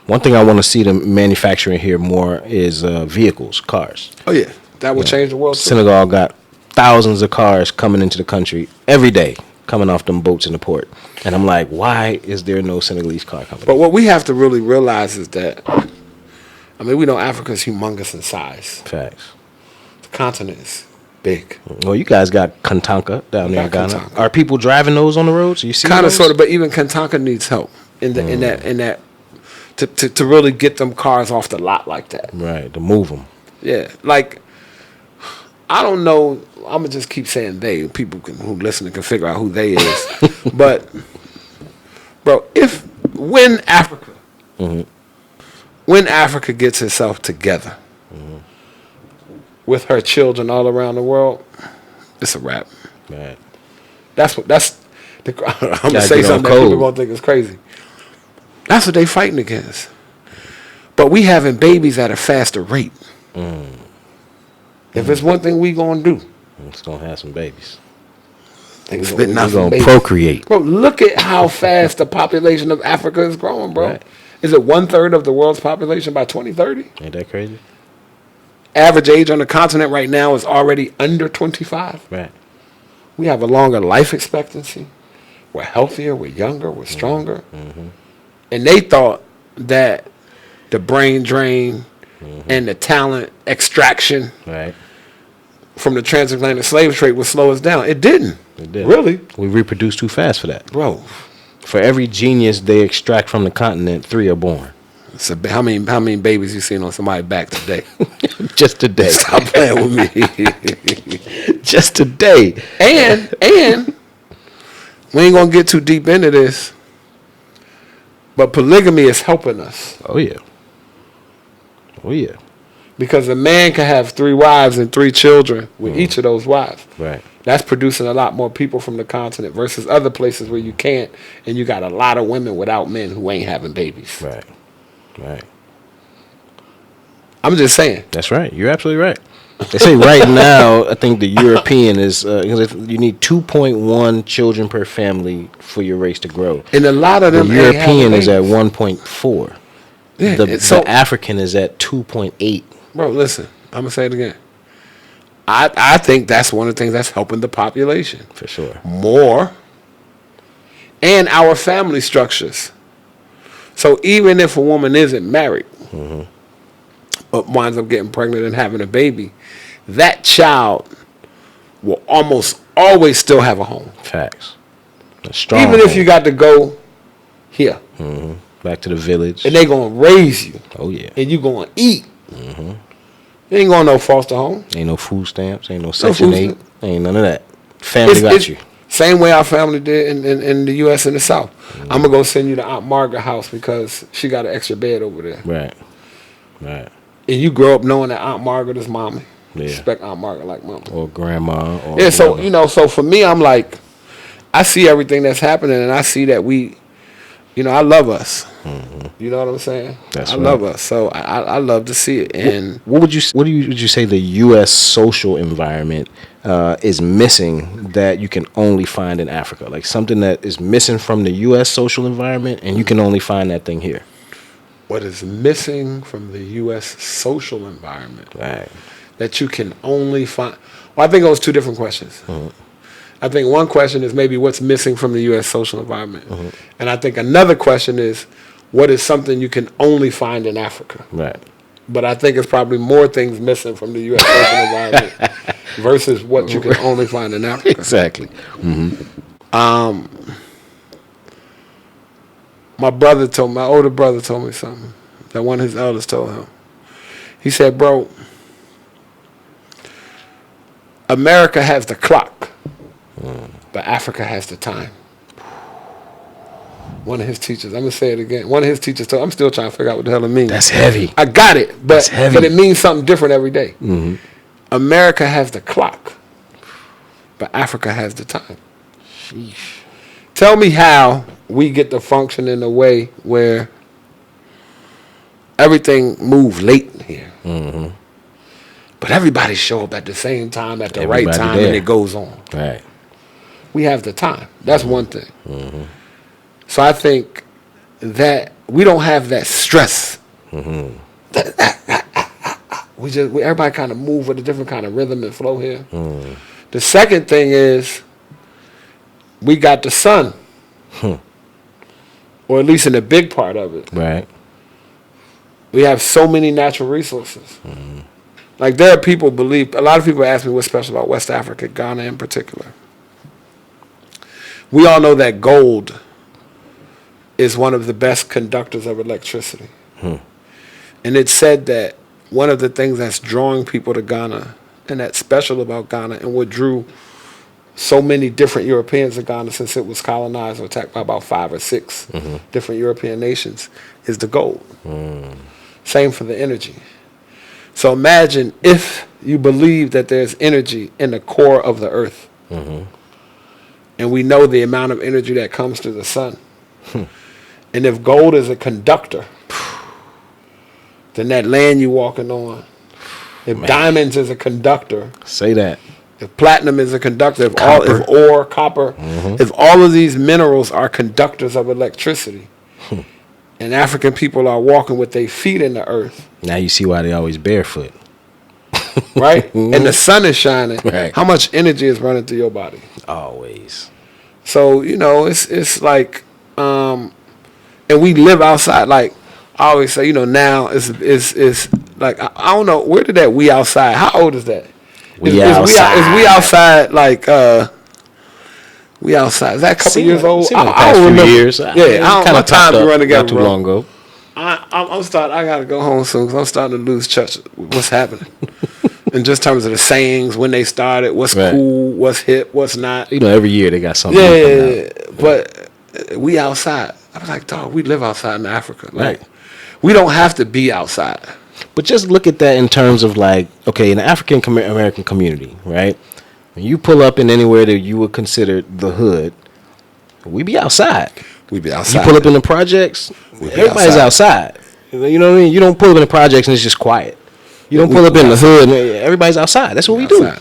One thing I want to see the manufacturing here more is vehicles, cars. Oh yeah, that will change the world too. Senegal got thousands of cars coming into the country every day, coming off them boats in the port. And I'm like, why is there no Senegalese car company? But what we have to really realize is that, I mean, we know Africa's humongous in size. Facts. The continent is big. Well, you guys got Kantanka down there in Ghana. Kantanka. Are people driving those on the roads? You see Kind of, those? sort of, but even Kantanka needs help in that to really get them cars off the lot like that. Right, to move them. Yeah, like I don't know. I'm gonna just keep saying they. People who listen can figure out who they is. But, bro, when Africa gets itself together with her children all around the world, it's a wrap. Right. I'm gonna say something that people gonna think is crazy. That's what they fighting against. But we having babies at a faster rate. If it's one thing we gonna do, it's gonna have some babies. We're gonna procreate. Bro, look at how fast the population of Africa is growing, bro. Right. Is it 1/3 of the world's population by 2030? Ain't that crazy? Average age on the continent right now is already under 25. Right. We have a longer life expectancy. We're healthier, we're younger, we're stronger. And they thought that the brain drain and the talent extraction from the transatlantic slave trade would slow us down. It didn't. It did. Really? We reproduce too fast for that. Bro. For every genius they extract from the continent, 3 are born. So how many babies you seen on somebody's back today? Just today. Stop playing with me. Just today. And we ain't gonna get too deep into this, but polygamy is helping us. Oh yeah. Because a man can have 3 wives and 3 children with each of those wives. Right. That's producing a lot more people from the continent versus other places where you can't, and you got a lot of women without men who ain't having babies. Right. I'm just saying. That's right. You're absolutely right. They say right now, I think the European is, you need 2.1 children per family for your race to grow. And a lot of them The European is at 1.4. Yeah, the African is at 2.8. Bro, listen. I'm going to say it again. I think that's one of the things that's helping the population. For sure. More. And our family structures. So even if a woman isn't married, but winds up getting pregnant and having a baby, that child will almost always still have a home. Facts. A strong even if home. you got to go here. Back to the village. And they going to raise you. Oh, yeah. And you going to eat. You ain't going to no foster home. Ain't no food stamps. Ain't no Section 8. Ain't none of that. Family It's got you. Same way our family did in the U.S. and the South. I'm going to go send you to Aunt Margaret's house because she got an extra bed over there. Right. And you grow up knowing that Aunt Margaret is mommy. Yeah. Respect Aunt Margaret like mama. Or grandma. Or Yeah, so, so for me, I'm like, I see everything that's happening, and I see that we, I love us. You know what I'm saying? That's I right. love us. So I love to see it. And what would you say the U.S. social environment is missing that you can only find in Africa? Like something that is missing from the U.S. social environment, and you can only find that thing here. What is missing from the U.S. social environment Right. that you can only find? Well, I think it was 2 different questions. I think one question is maybe what's missing from the U.S. social environment. And I think another question is what is something you can only find in Africa. Right. But I think it's probably more things missing from the U.S. social environment versus what you can only find in Africa. Exactly. My older brother told me something that one of his elders told him. He said, bro, America has the clock, but Africa has the time. One of his teachers, I'm going to say it again. One of his teachers told, I'm still trying to figure out what the hell it means. That's heavy. I got it, but it means something different every day. America has the clock, but Africa has the time. Sheesh. Tell me how we get to function in a way where everything moves late here. But everybody show up at the same time, at the right time, and it goes on. Right. We have the time. That's one thing. So I think that we don't have that stress. Everybody kind of move with a different kind of rhythm and flow here. The second thing is we got the sun, or at least in a big part of it. Right. We have so many natural resources. Like there are people a lot of people ask me what's special about West Africa, Ghana in particular. We all know that gold is one of the best conductors of electricity. And it's said that one of the things that's drawing people to Ghana and that's special about Ghana and what drew so many different Europeans to Ghana since it was colonized or attacked by about 5 or 6 different European nations is the gold. Same for the energy. So imagine if you believe that there's energy in the core of the earth. And we know the amount of energy that comes through the sun. And if gold is a conductor, then that land you're walking on, if diamonds is a conductor, say that. If platinum is a conductor, if copper, if all of these minerals are conductors of electricity, and African people are walking with their feet in the earth. Now you see why they always barefoot. Right? And the sun is shining. Right. How much energy is running through your body? Always. So, it's like, and we live outside. Like, I always say, now it's like, I don't know, where did that we outside, how old is that? We outside. Is we outside like, we outside. Is that a couple years old? I don't remember. Years. Yeah, I don't know. Time to run together, not too long ago. I'm starting. I gotta go home soon because I'm starting to lose touch. What's happening? In just terms of the sayings, when they started, what's cool, what's hip, what's not. Every year they got something. Yeah, but we outside. I was like, dog, we live outside in Africa. Like, we don't have to be outside. But just look at that in terms of like, okay, in the African American community, right? When you pull up in anywhere that you would consider the hood, we be outside. We be outside. You pull up in the projects, everybody's outside. You know what I mean? You don't pull up in the projects and it's just quiet. You don't pull up in the hood and everybody's outside. That's what we do.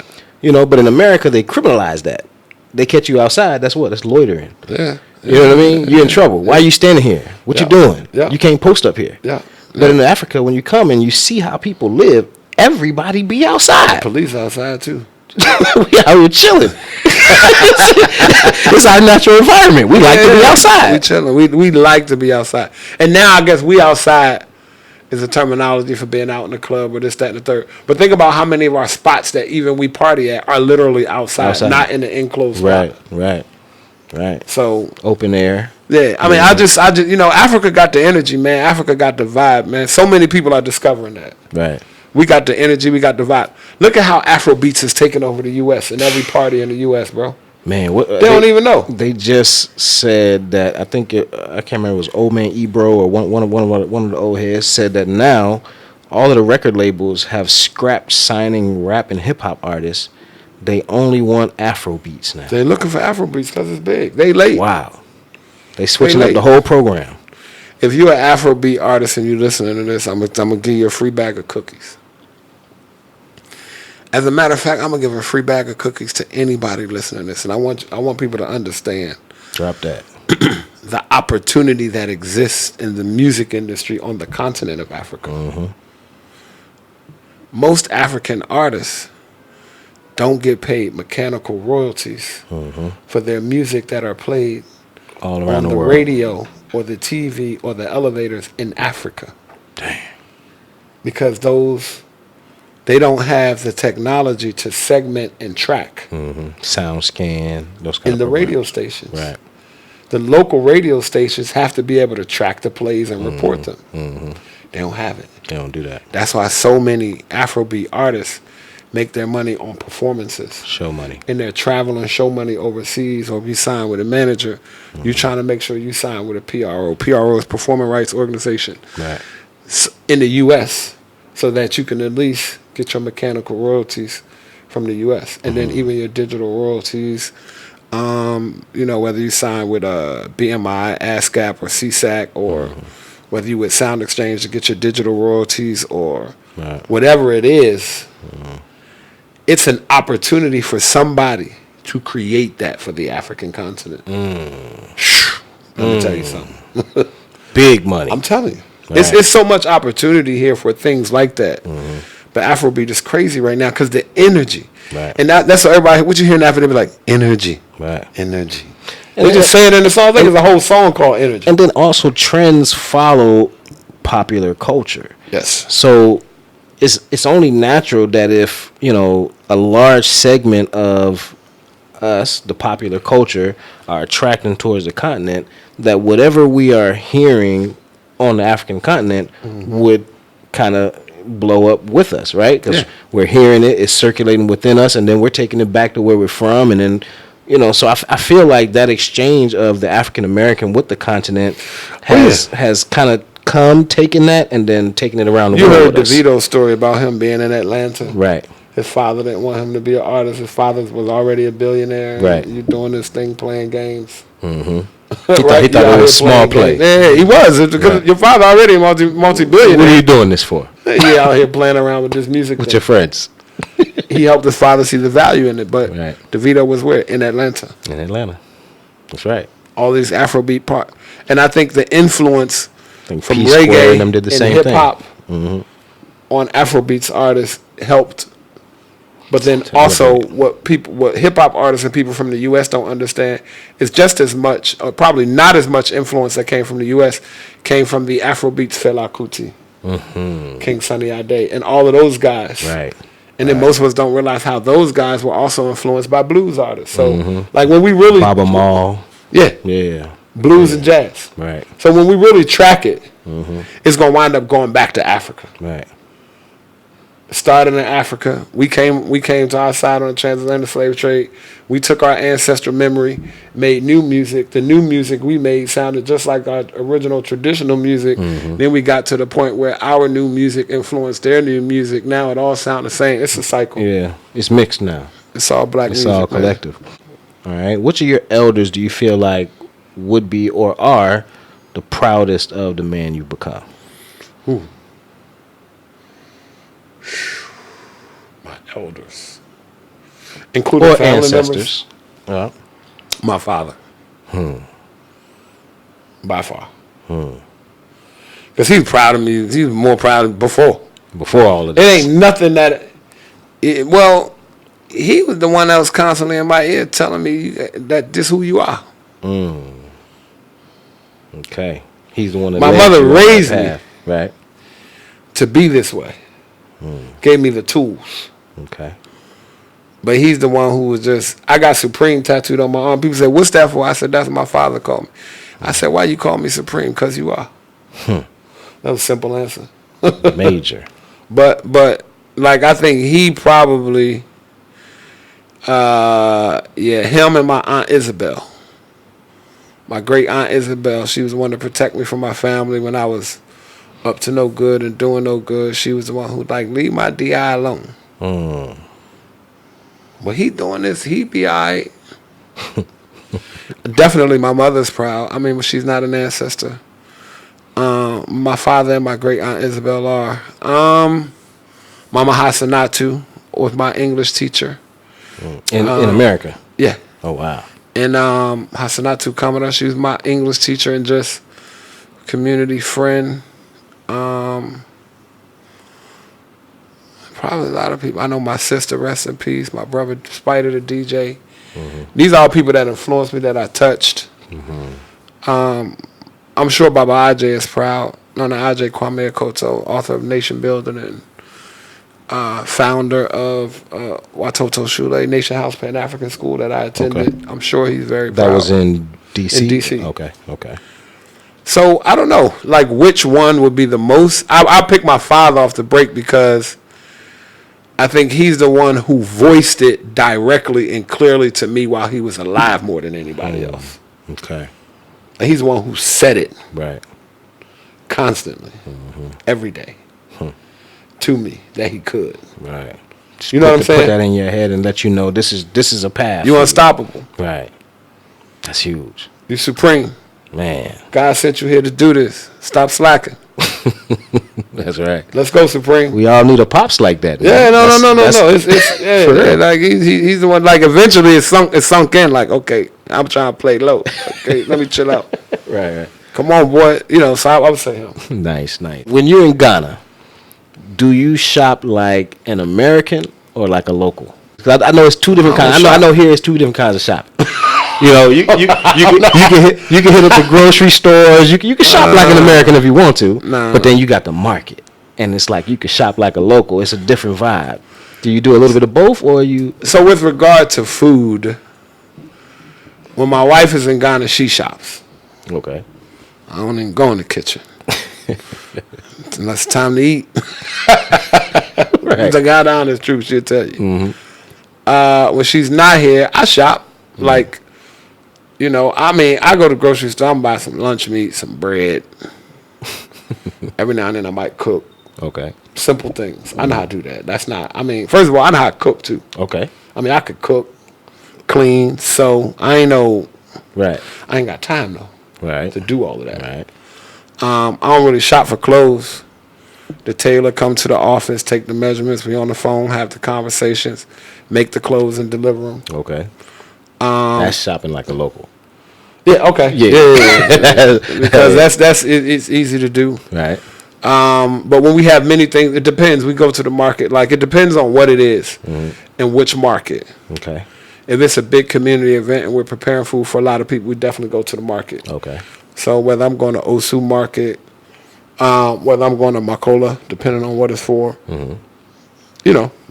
But in America, they criminalize that. They catch you outside, that's what? That's loitering. Yeah. You know what I mean? You're in trouble. Why are you standing here? What you doing? Yeah. You can't post up here. Yeah. But in Africa, when you come and you see how people live, everybody be outside. The police outside too. We out here chilling. It's our natural environment. We like to be outside. We chilling. We like to be outside. And now I guess we outside is a terminology for being out in the club or this, that, and the third. But think about how many of our spots that even we party at are literally outside. Not in the enclosed spot. Right. So open air. Yeah, I mean, I just, Africa got the energy, man. Africa got the vibe, man. So many people are discovering that. Right. We got the energy, we got the vibe. Look at how Afro Beats has taken over the U.S. and every party in the U.S., bro. Man, they don't even know. They just said that, I think, I can't remember, it was Old Man Ebro or one of the old heads said that now all of the record labels have scrapped signing rap and hip-hop artists. They only want Afro Beats now. They're looking for Afro Beats because it's big. They late. Wow. They switching up the whole program. If you're an Afrobeat artist and you're listening to this, I'm gonna give you a free bag of cookies. As a matter of fact, I'm gonna give a free bag of cookies to anybody listening to this, and I want people to understand. Drop that. The opportunity that exists in the music industry on the continent of Africa. Most African artists don't get paid mechanical royalties for their music that are played all around on the the world. radio or the TV or the elevators in Africa. Damn. Because they don't have the technology to segment and track SoundScan, those kind in of the programs. radio stations. Right. The local radio stations have to be able to track the plays and report them. They don't have it. They don't do that. That's why so many Afrobeat artists make their money on performances. Show money. And they're traveling show money overseas, or if you sign with a manager, you're trying to make sure you sign with a PRO. PRO is Performing Rights Organization. Right. In the U.S., so that you can at least get your mechanical royalties from the U.S. And then even your digital royalties, whether you sign with BMI, ASCAP, or CSAC, or whether you with Sound Exchange to get your digital royalties, or whatever it is, it's an opportunity for somebody to create that for the African continent. Let me tell you something. Big money. I'm telling you. Right. It's so much opportunity here for things like that. But Afrobeat is crazy right now because the energy. Right. And that's what everybody, what you hear in Afro, they be like, energy. Right. Energy. And they just say it in the song. I think there's a whole song called Energy. And then also trends follow popular culture. Yes. So it's only natural that if, a large segment of us, the popular culture, are attracting towards the continent, that whatever we are hearing on the African continent would kind of blow up with us, right? Because we're hearing it, it's circulating within us, and then we're taking it back to where we're from, and then so I feel like that exchange of the African American with the continent has kind of taken that and then taking it around the world. You heard the Vito story about him being in Atlanta. Right. His father didn't want him to be an artist. His father was already a billionaire. Right. You doing this thing playing games. He thought it was a small play. Yeah, he was. Because your father already multi-billionaire. What are you doing this for? He out here playing around with this music With thing. your friends. He helped his father see the value in it. But DeVito was where? In Atlanta. In Atlanta. That's right. All these Afrobeat part. And I think the influence from P-Square reggae and them did the and same hip-hop on Afrobeats artists helped. But then also what hip-hop artists and people from the U.S. don't understand is just as much, or probably not as much influence that came from the U.S. came from the Afrobeats Fela Kuti, King Sunny Ade, and all of those guys. Right. And then most of us don't realize how those guys were also influenced by blues artists. So, like when we really... Baba Mal. Yeah. Blues and jazz. Right. So when we really track it, it's going to wind up going back to Africa. Right. Started in Africa. We came to our side on the transatlantic slave trade. We took our ancestral memory, made new music. The new music we made sounded just like our original traditional music. Then we got to the point where our new music influenced their new music. Now it all sounds the same. It's a cycle. Yeah. It's mixed now. It's all black music. It's all collective. Man. All right. Which of your elders do you feel like would be or are the proudest of the man you've become? My elders, including or family ancestors. members. My father, by far, because he's proud of me. He was more proud of before all of this. It ain't nothing that. He was the one that was constantly in my ear telling me that this who you are. Okay, he's the one that my mother raised me right to be this way. Gave me the tools. Okay. But he's the one who was just... I got Supreme tattooed on my arm. People say, what's that for? I said, that's what my father called me. I said, why you call me Supreme? Because you are. That was a simple answer. Major. But like, I think he probably... him and my Aunt Isabel. My great Aunt Isabel. She was the one to protect me from my family when I was... up to no good and doing no good. She was the one who leave my DI alone. But he doing this, he be all right. Definitely my mother's proud. I mean, she's not an ancestor. My father and my great Aunt Isabel are. Mama Hassanatu was my English teacher. In America? Yeah. Oh, wow. And Hassanatu Kamara, she was my English teacher and just Probably a lot of people. I know my sister, rest in peace. My brother, Spider, the DJ. These are all people that influenced me, that I touched. I'm sure Baba IJ is proud. IJ Kwame Akoto, author of Nation Building and founder of Watoto Shule, Nation House Pan-African School that I attended. Okay. I'm sure he's very proud. That was in D.C.? In D.C. Okay. So, I don't know, like, which one would be the most. I'll pick my father off the break because I think he's the one who voiced it directly and clearly to me while he was alive more than anybody else. Okay. And he's the one who said it. Right. Constantly. Every day. To me, that he could. Right. Just you know what I'm saying? Put that in your head and let you know this is a path. You're unstoppable. Right. That's huge. You're supreme. Man. God sent you here to do this. Stop slacking. That's right. Let's go, Supreme. We all need a pops like that. Man. Yeah, no. It's like he's the one. Like eventually, it's sunk in. Like, okay, I'm trying to play low. Okay, let me chill out. Right. Come on, boy. So I would say him. Nice. When you're in Ghana, do you shop like an American or like a local? Because I know it's two different kinds. I know here it's two different kinds of shopping. You can hit up the grocery stores. You can shop like an American if you want to, but then you got the market, and it's like you can shop like a local. It's a different vibe. Do you do a little bit of both, or you? So with regard to food, when my wife is in Ghana, she shops. Okay. I don't even go in the kitchen unless it's time to eat. Right. The guy down is true. She'll tell you. When she's not here, I shop. Like. I go to the grocery store, I'm buy some lunch meat, some bread. Every now and then I might cook. Okay. Simple things. I know how to do that. That's not, first of all, I know how to cook too. Okay. I could cook, clean, sew. I ain't got time though. Right. To do all of that. Right. I don't really shop for clothes. The tailor come to the office, take the measurements, we on the phone, have the conversations, make the clothes and deliver them. Okay. That's shopping like a local. Yeah. Okay. Yeah. Because it's easy to do. Right. But when we have many things, it depends. We go to the market. Like it depends on what it is and which market. Okay. If it's a big community event and we're preparing food for a lot of people, we definitely go to the market. Okay. So whether I'm going to Osu Market, whether I'm going to Makola, depending on what it's for.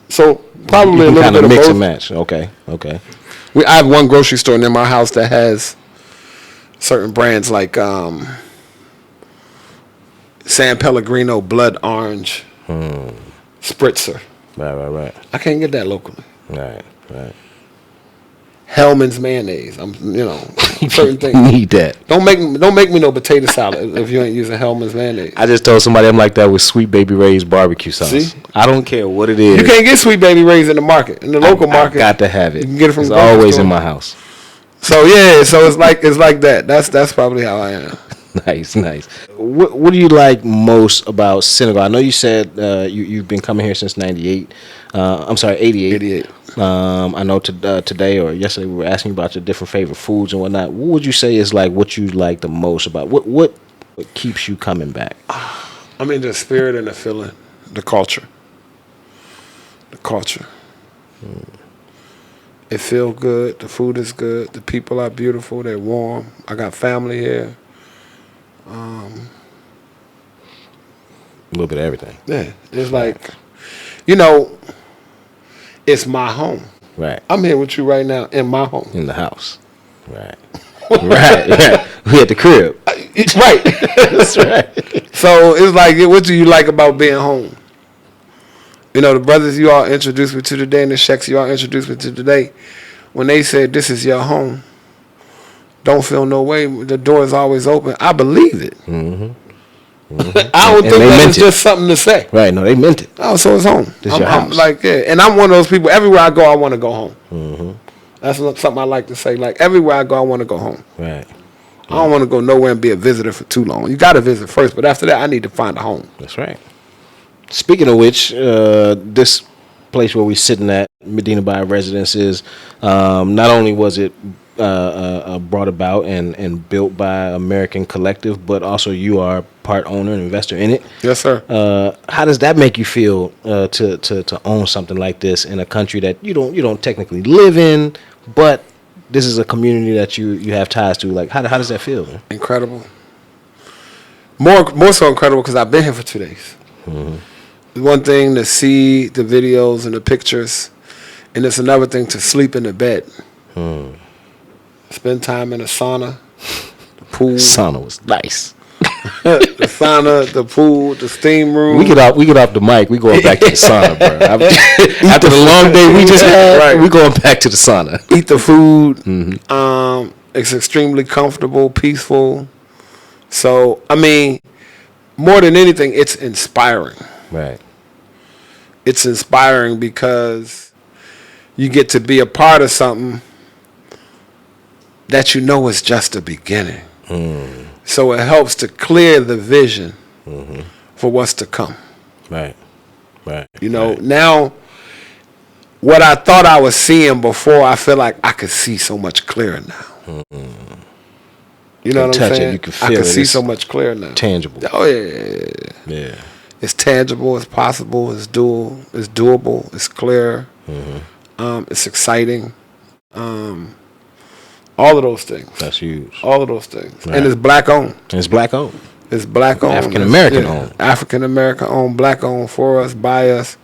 So probably a little bit of mix both. And match. Okay. I have one grocery store near my house that has certain brands like San Pellegrino Blood Orange Spritzer. Right. I can't get that locally. Right. Hellman's mayonnaise. Certain things. Need that. Don't make me no potato salad if you ain't using Hellman's mayonnaise. I just told somebody I'm like that with Sweet Baby Ray's barbecue sauce. See? I don't care what it is. You can't get Sweet Baby Ray's in the market. In the local market, I got to have it. You can get it from. It's always in my house. So it's like that. That's probably how I am. Nice. What do you like most about Senegal? I know you said you've been coming here since 98. I'm sorry, 88. 88. I know today or yesterday we were asking you about your different favorite foods and whatnot. What would you say is like what you like the most about what keeps you coming back? The spirit and the feeling, the culture. It feels good. The food is good. The people are beautiful. They're warm. I got family here. A little bit of everything. Yeah, it's like, it's my home. Right. I'm here with you right now in my home. In the house. Right. Right. We at the crib. Right. That's right. So it's like, what do you like about being home? The brothers you all introduced me to today and the sheiks you all introduced me to today, when they said this is your home, don't feel no way, the door is always open, I believe it. I don't think that is just something to say. Right, no, they meant it. Oh, so it's home. This your house. And I'm one of those people, everywhere I go, I want to go home. That's something I like to say. Like, everywhere I go, I want to go home. Right. I don't want to go nowhere and be a visitor for too long. You got to visit first, but after that, I need to find a home. That's right. Speaking of which, this place where we're sitting at, Medina Bay Residences, not only was it brought about and built by American Collective, but also you are part owner and investor in it. Yes, sir. How does that make you feel to own something like this in a country that you don't technically live in, but this is a community that you have ties to? Like, how does that feel, man? Incredible. More so incredible because I've been here for 2 days. Mm-hmm. It's one thing to see the videos and the pictures, and it's another thing to sleep in the bed. Spend time in the sauna, the pool. Sauna was nice. The sauna, the pool, the steam room. We get off the mic. We going back to the sauna, bro. After the long day we just had, right. We going back to the sauna. Eat the food. Mm-hmm. It's extremely comfortable, peaceful. So, I mean, more than anything, it's inspiring. Right. It's inspiring because you get to be a part of something that you know is just a beginning. So it helps to clear the vision for what's to come. Right. You know, now what I thought I was seeing before, I feel like I could see so much clearer now. You know what I'm saying? You can feel I can it. see so much clearer now. Tangible. Oh yeah. It's tangible. It's possible. It's doable. It's clear. It's exciting. All of those things. That's huge. All of those things. Right. And it's black owned. It's black owned. It's black owned. African American owned. African American owned, black owned, for us, by us,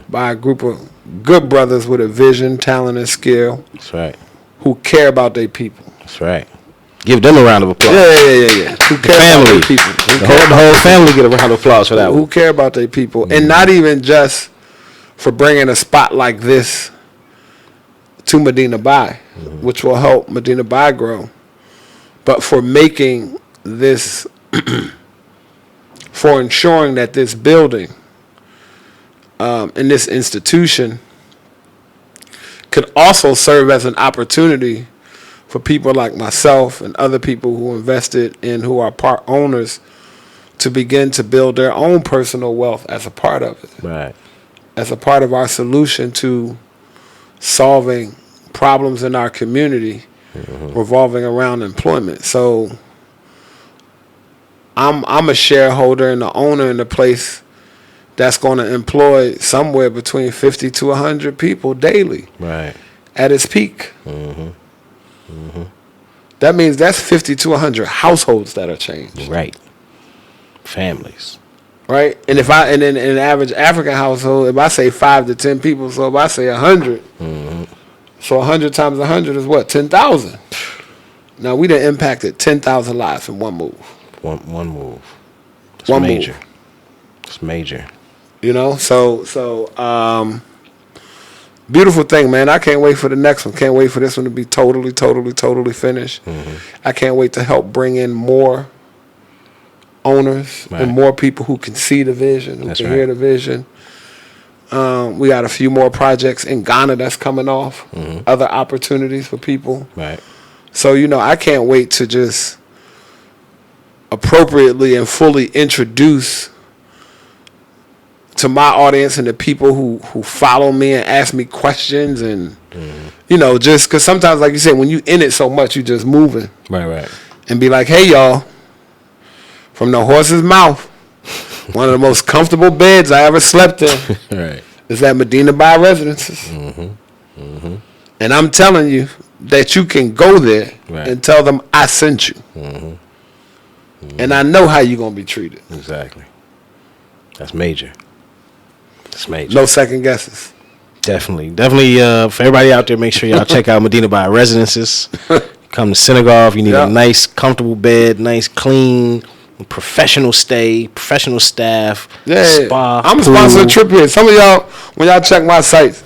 by a group of good brothers with a vision, talent, and skill. That's right. Who care about their people. That's right. Give them a round of applause. Yeah. Who care about their people. The whole family get a round of applause for that one. Who care about their people. And not even just for bringing a spot like this to Medina Bay, which will help Medina Bay grow, but for making this, for ensuring that this building and this institution could also serve as an opportunity for people like myself and other people who invested and who are part owners to begin to build their own personal wealth as a part of it. Right. As a part of our solution to solving problems in our community revolving around employment. So I'm a shareholder and the owner in the place that's going to employ somewhere between 50 to 100 people daily. Right. At its peak. That means that's 50 to 100 households that are changed. Right. Families. Right? And in an average African household, if I say 5 to 10 people, so if I say 100, so 100 times 100 is what? 10,000. Now, we done impacted 10,000 lives in one move. One move. It's one major. move. It's major. You know? So beautiful thing, man. I can't wait for the next one. Can't wait for this one to be totally finished. I can't wait to help bring in more owners and more people who can see the vision, who can hear the vision. We got a few more projects in Ghana that's coming off. Other opportunities for people. Right. So, you know, I can't wait to just appropriately and fully introduce to my audience and the people who follow me and ask me questions and, you know, just because sometimes, like you said, when you in it so much, you just moving. Right. And be like, hey, y'all, from the horse's mouth, one of the most comfortable beds I ever slept in is at Medina Bay Residences. And I'm telling you that you can go there and tell them I sent you. And I know how you're going to be treated. Exactly. That's major. That's major. No second guesses. Definitely. For everybody out there, make sure y'all check out Medina Bay Residences. Come to Senegal if you need a nice, comfortable bed, nice, clean, professional stay, professional staff, spa. I'm a sponsor of trip here. Some of y'all, when y'all check my sites,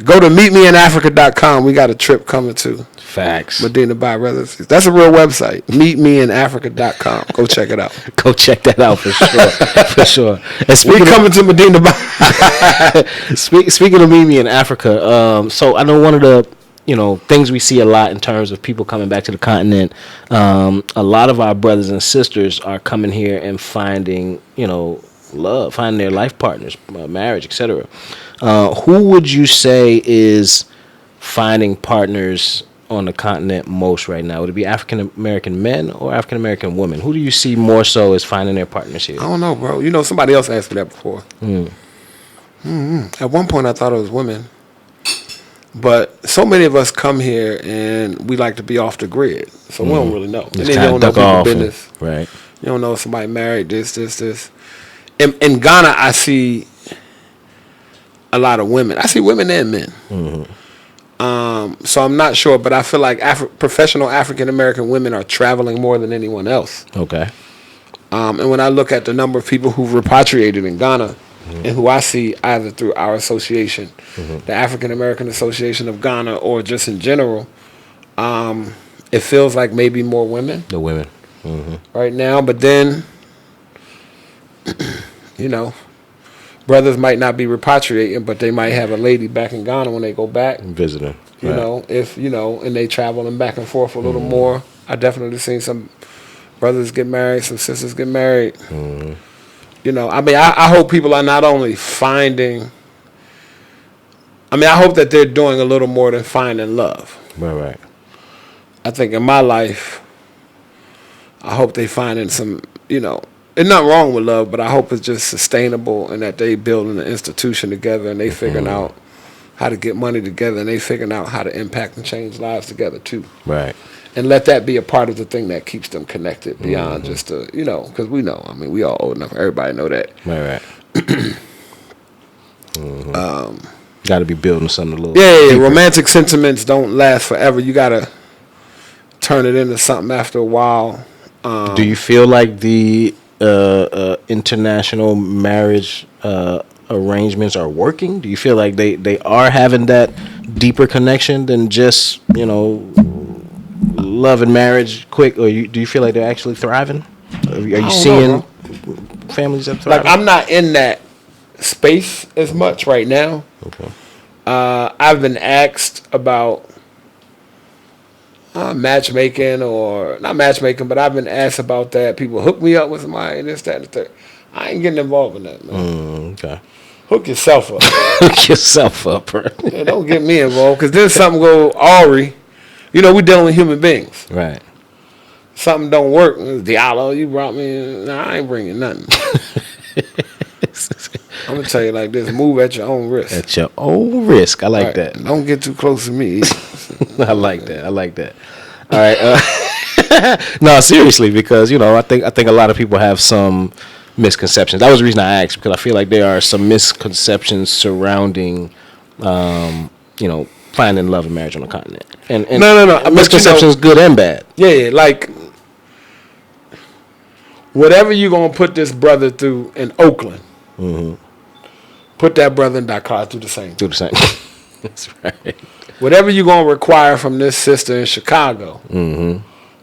go to meetmeinafrica.com. We got a trip coming to. Facts. Medina Bay Residences. That's a real website. Meetmeinafrica.com. Go check it out. Go check that out for sure. For sure. And We coming to Medina Bay. Speaking of Meet Me in Africa, so I know one of the things we see a lot in terms of people coming back to the continent. A lot of our brothers and sisters are coming here and finding love, finding their life partners, marriage, etc. Who would you say is finding partners on the continent most right now? Would it be African American men or African American women? Who do you see more so as finding their partners here? I don't know, bro. You know, somebody else asked me that before. At one point, I thought it was women. But so many of us come here and we like to be off the grid. So we don't really know. And then you don't know people's business. Right. You don't know if somebody married, this. In Ghana, I see a lot of women. I see women and men. So I'm not sure, but I feel like professional African American women are traveling more than anyone else. Okay. And when I look at the number of people who've repatriated in Ghana, and who I see either through our association, the African American Association of Ghana, or just in general, it feels like maybe more women. The women. Right now. But then, you know, brothers might not be repatriating, but they might have a lady back in Ghana when they go back. Visiting. You know, and they traveling back and forth a little more. I definitely seen some brothers get married, some sisters get married. You know, I mean, I hope people are not only finding. I mean, I hope that they're doing a little more than finding love. Right. I think in my life, I hope they finding some, you know, there's nothing wrong with love, but I hope it's just sustainable and that they building an institution together and they figuring out how to get money together and they figuring out how to impact and change lives together too. Right. And let that be a part of the thing that keeps them connected beyond just the, you know, because we know, I mean, we all old enough, everybody know that. Right. Got to be building something a little. Yeah. Romantic sentiments don't last forever. You got to turn it into something after a while. Do you feel like the international marriage arrangements are working? Do you feel like they are having that deeper connection than just, you know, love and marriage quick, or do you feel like they're actually thriving? Are you seeing families that thrive? Like, I'm not in that space as much right now. Okay. I've been asked about matchmaking, or not matchmaking, but I've been asked about that. People hook me up with somebody and this, that, and the third. I ain't getting involved in that, man. Okay. Hook yourself up. Hook yourself up, right? Yeah, don't get me involved, because then something go awry. You know, we're dealing with human beings. Right. Something don't work. Diallo, you brought me. Nah, I ain't bringing nothing. I'm gonna tell you like this: move at your own risk. At your own risk. I like that. Don't get too close to me. I like that. All right. No, seriously, because you know, I think a lot of people have some misconceptions. That was the reason I asked, because I feel like there are some misconceptions surrounding, you know, finding love and marriage on the continent. And no. Misconceptions, good and bad. Yeah, like whatever you gonna put this brother through in Oakland, put that brother in Dakar through the same. That's right. Whatever you gonna require from this sister in Chicago,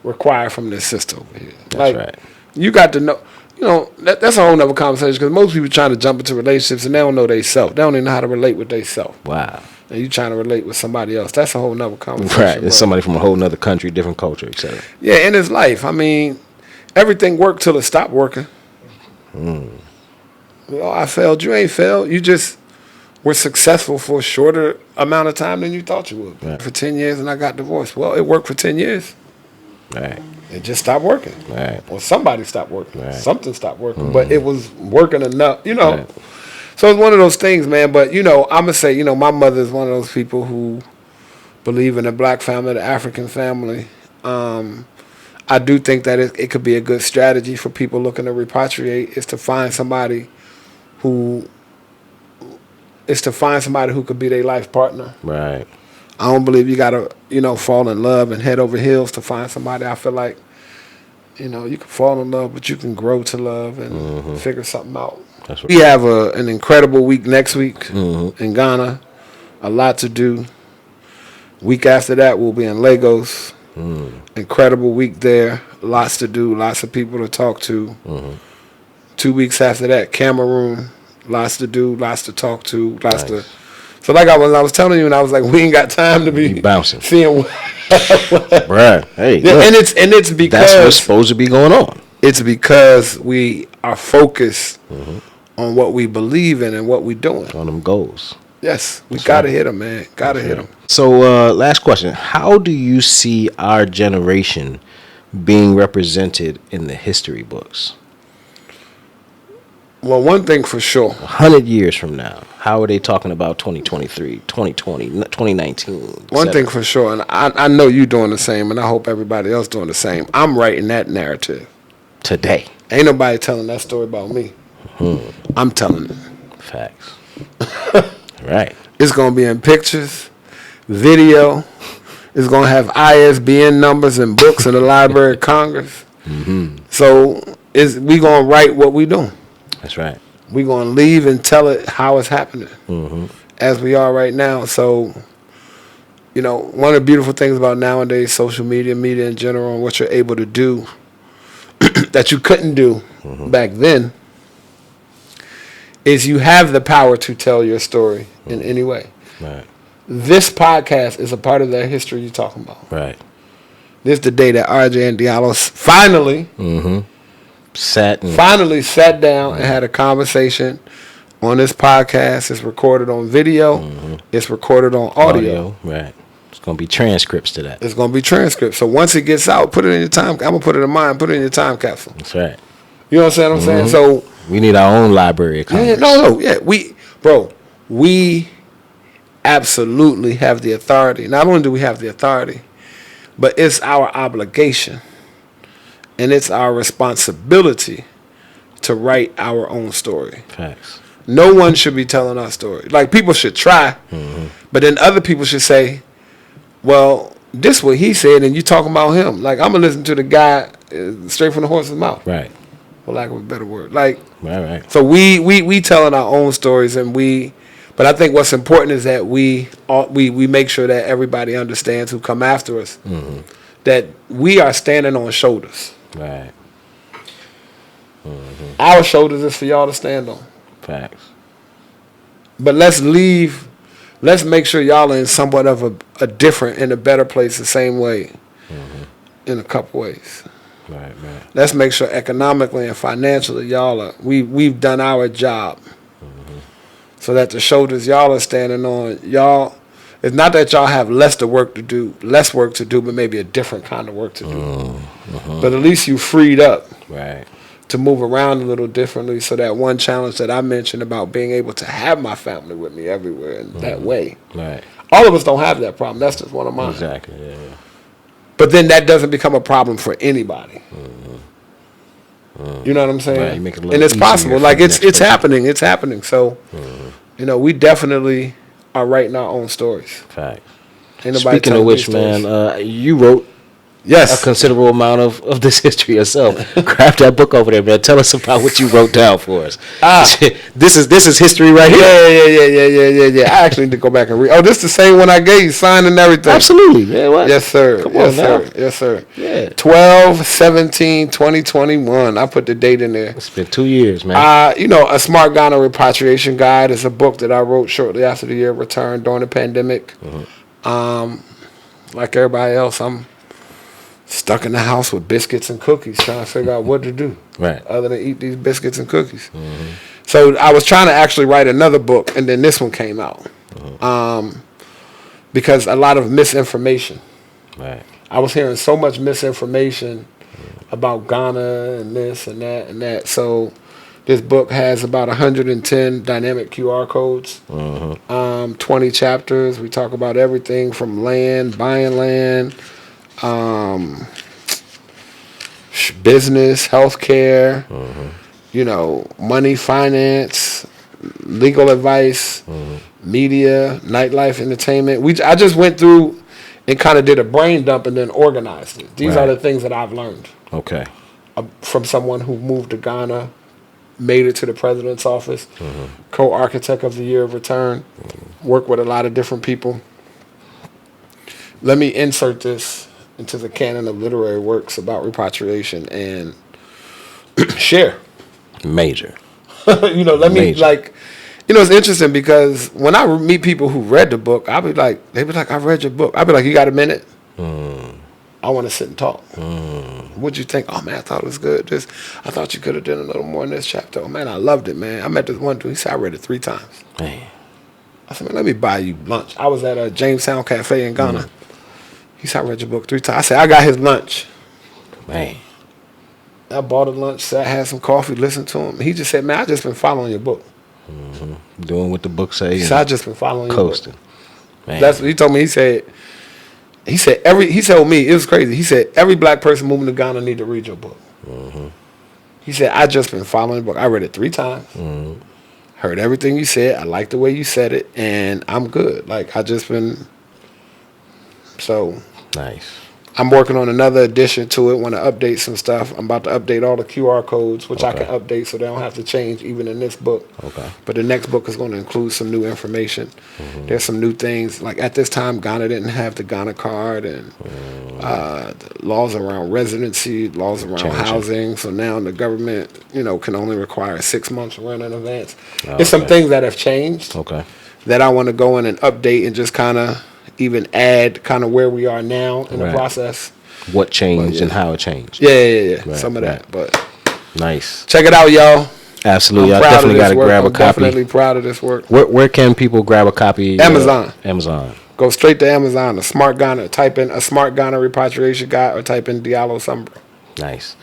require from this sister over here. That's right. You got to know. You know, that's a whole nother conversation, because most people trying to jump into relationships and they don't know they self. They don't even know how to relate with they self. Wow. And you trying to relate with somebody else. That's a whole nother conversation. Right. It's somebody from a whole nother country, different culture, etc. Yeah, in his life. I mean, everything worked till it stopped working. You know, I failed. You ain't failed. You just were successful for a shorter amount of time than you thought you would. Right. For 10 years and I got divorced. Well, it worked for 10 years. Right. It just stopped working. Right. Or somebody stopped working. Right. Something stopped working. But it was working enough, you know. Right. So it's one of those things, man. But, you know, I'm going to say, you know, my mother is one of those people who believe in the black family, the African family. I do think that it could be a good strategy for people looking to repatriate, is to find somebody who could be their life partner. Right. I don't believe you got to, you know, fall in love and head over heels to find somebody. I feel like, you know, you can fall in love, but you can grow to love and figure something out. That's We have an incredible week next week in Ghana. A lot to do. Week after that, we'll be in Lagos. Incredible week there. Lots to do. Lots of people to talk to. 2 weeks after that, Cameroon. Lots to do. Lots to talk to. Lots to. So like I was telling you, and I was like, we ain't got time to be bouncing. Seeing. Right. Hey. Yeah, look, and it's because that's what's supposed to be going on. It's because we are focused on what we believe in and what we're doing. On them goals. Yes, we gotta hit them, man. Gotta hit them. So, last question: how do you see our generation being represented in the history books? Well, one thing for sure. 100 years from now, how are they talking about 2023, 2020, 2019? One thing for sure, and I know you doing the same, and I hope everybody else doing the same. I'm writing that narrative today. Ain't nobody telling that story about me. I'm telling it. Facts. Right. It's gonna be in pictures, video. It's gonna have ISBN numbers and books in the Library of Congress. So we gonna write what we doing. That's right. We gonna leave and tell it how it's happening, as we are right now. So, you know, one of the beautiful things about nowadays, social media, media in general, and what you're able to do that you couldn't do back then, is you have the power to tell your story in any way. Right. This podcast is a part of that history you're talking about. Right. This is the day that RJ and Diallo finally sat down and had a conversation on this podcast. It's recorded on video. It's recorded on audio. Right. It's going to be transcripts to that. It's going to be transcripts. So once it gets out, put it in your time. I'm going to put it in mine. Put it in your time capsule. That's right. You know what I'm saying? So we need our own Library of Congress. We absolutely have the authority. Not only do we have the authority, but it's our obligation and it's our responsibility to write our own story. Facts. No one should be telling our story. Like, people should try, but then other people should say, well, this what he said, and you talking about him. Like, I'm going to listen to the guy straight from the horse's mouth. Right. For lack of a better word. Like, right. So we telling our own stories, but I think what's important is that we make sure that everybody understands who come after us, that we are standing on shoulders. Right. Our shoulders is for y'all to stand on. Facts. But let's make sure y'all are in somewhat of a different and a better place the same way in a couple ways. Right. Let's make sure economically and financially we've done our job. So that the shoulders y'all are standing on, it's not that y'all have less work to do, but maybe a different kind of work to do. But at least you freed up. Right. To move around a little differently, so that one challenge that I mentioned about being able to have my family with me everywhere in that way. Right. All of us don't have that problem. That's just one of mine. Exactly. Yeah. But then that doesn't become a problem for anybody. You know what I'm saying? Right, you make it a little and it's easier possible. for Like the it's next person. happening. It's happening. So, you know, we definitely are writing our own stories. Fact. Ain't nobody Speaking of telling which, me stories. man, you wrote a considerable amount of this history yourself. Grab that book over there, man. Tell us about what you wrote down for us. This is history right here. Yeah. I actually need to go back and read. Oh, this is the same one I gave you, signed and everything. Absolutely, man. What? Yes, sir. Come on now. Yes, sir. Yeah. 12/17/2021. I put the date in there. It's been 2 years, man. You know, A Smart Ghana Repatriation Guide is a book that I wrote shortly after the year of return during the pandemic. Like everybody else, I'm stuck in the house with biscuits and cookies trying to figure out what to do. Right. Other than eat these biscuits and cookies. So I was trying to actually write another book, and then this one came out. Because a lot of misinformation. Right. I was hearing so much misinformation about Ghana and this and that and that. So this book has about 110 dynamic QR codes, 20 chapters. We talk about everything from land, buying land, business, healthcare, you know, money, finance, legal advice, media, nightlife, entertainment. I just went through and kind of did a brain dump and then organized it. These are the things that I've learned. Okay. From someone who moved to Ghana, made it to the president's office, co-architect of the year of return, worked with a lot of different people. Let me insert this into the canon of literary works about repatriation and share. Major. You know, it's interesting because when I meet people who read the book, they be like, I read your book. I'll be like, you got a minute? I want to sit and talk. What'd you think? Oh, man, I thought it was good. I thought you could have done a little more in this chapter. Oh, man, I loved it, man. I met this one dude. He said, I read it 3 times. Man. I said, man, let me buy you lunch. I was at a Jamestown cafe in Ghana. He said, I read your book 3 times. I said, I got his lunch. Man. I bought a lunch, sat, had some coffee, listened to him. He just said, man, I just been following your book. Doing what the book say. He said, I just been following your book. Coasting. Man. That's what he told me. He said me, it was crazy. He said, every black person moving to Ghana need to read your book. He said, I just been following the book. I read it 3 times. Heard everything you said. I like the way you said it, and I'm good. Like, I just been, so. Nice. I'm working on another addition to it. Want to update some stuff. I'm about to update all the QR codes, which I can update so they don't have to change even in this book. Okay. But the next book is going to include some new information. There's some new things. Like at this time, Ghana didn't have the Ghana card and the laws around residency, laws around housing. So now the government, can only require 6 months rent in advance. There's some things that have changed. Okay. That I want to go in and update and just kind of even add kind of where we are now in the process. What changed and how it changed. Yeah. Right, some of that, but nice. Check it out, y'all. Absolutely. I definitely got to grab a copy. Definitely proud of this work. Where can people grab a copy? Amazon. Amazon. Go straight to Amazon. A Smart Ghana. Type in a Smart Ghana Repatriation Guide or type in Diallo Sumbry. Nice.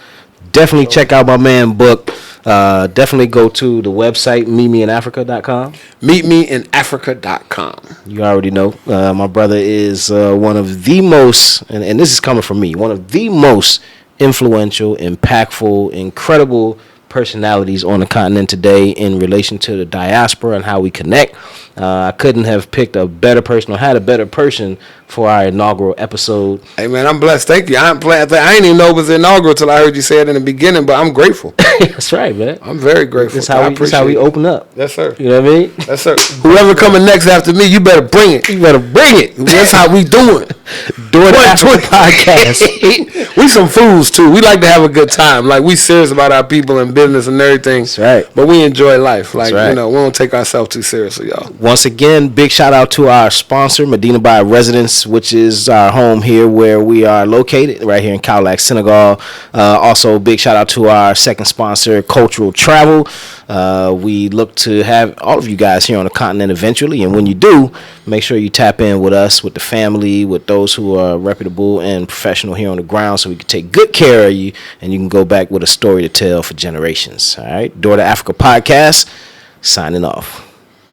Definitely check out my man book. Definitely go to the website meetmeinafrica.com. Meetmeinafrica.com. You already know. My brother is one of the most, and this is coming from me, one of the most influential, impactful, incredible personalities on the continent today in relation to the diaspora and how we connect. I couldn't have picked a better person or had a better person for our inaugural episode. Hey man, I'm blessed. Thank you. I didn't even know it was inaugural till I heard you say it in the beginning, but I'm grateful. That's right, man. I'm very grateful. That's how we open up. Yes, sir. You know what I mean? Yes, sir. Whoever coming next after me, you better bring it. You better bring it. That's how we doing. Doing the Africa podcast. We some fools too. We like to have a good time. Like we serious about our people and business and everything. That's right. But we enjoy life. Like right. we don't take ourselves too seriously, y'all. Once again, big shout out to our sponsor, Medina by Residence, which is our home here where we are located, right here in Cadillac, Senegal. Also, big shout out to our second sponsor, Cultural Travel. We look to have all of you guys here on the continent eventually, and when you do, make sure you tap in with us, with the family, with those who are reputable and professional here on the ground, so we can take good care of you, and you can go back with a story to tell for generations. All right, Door to Africa podcast, signing off.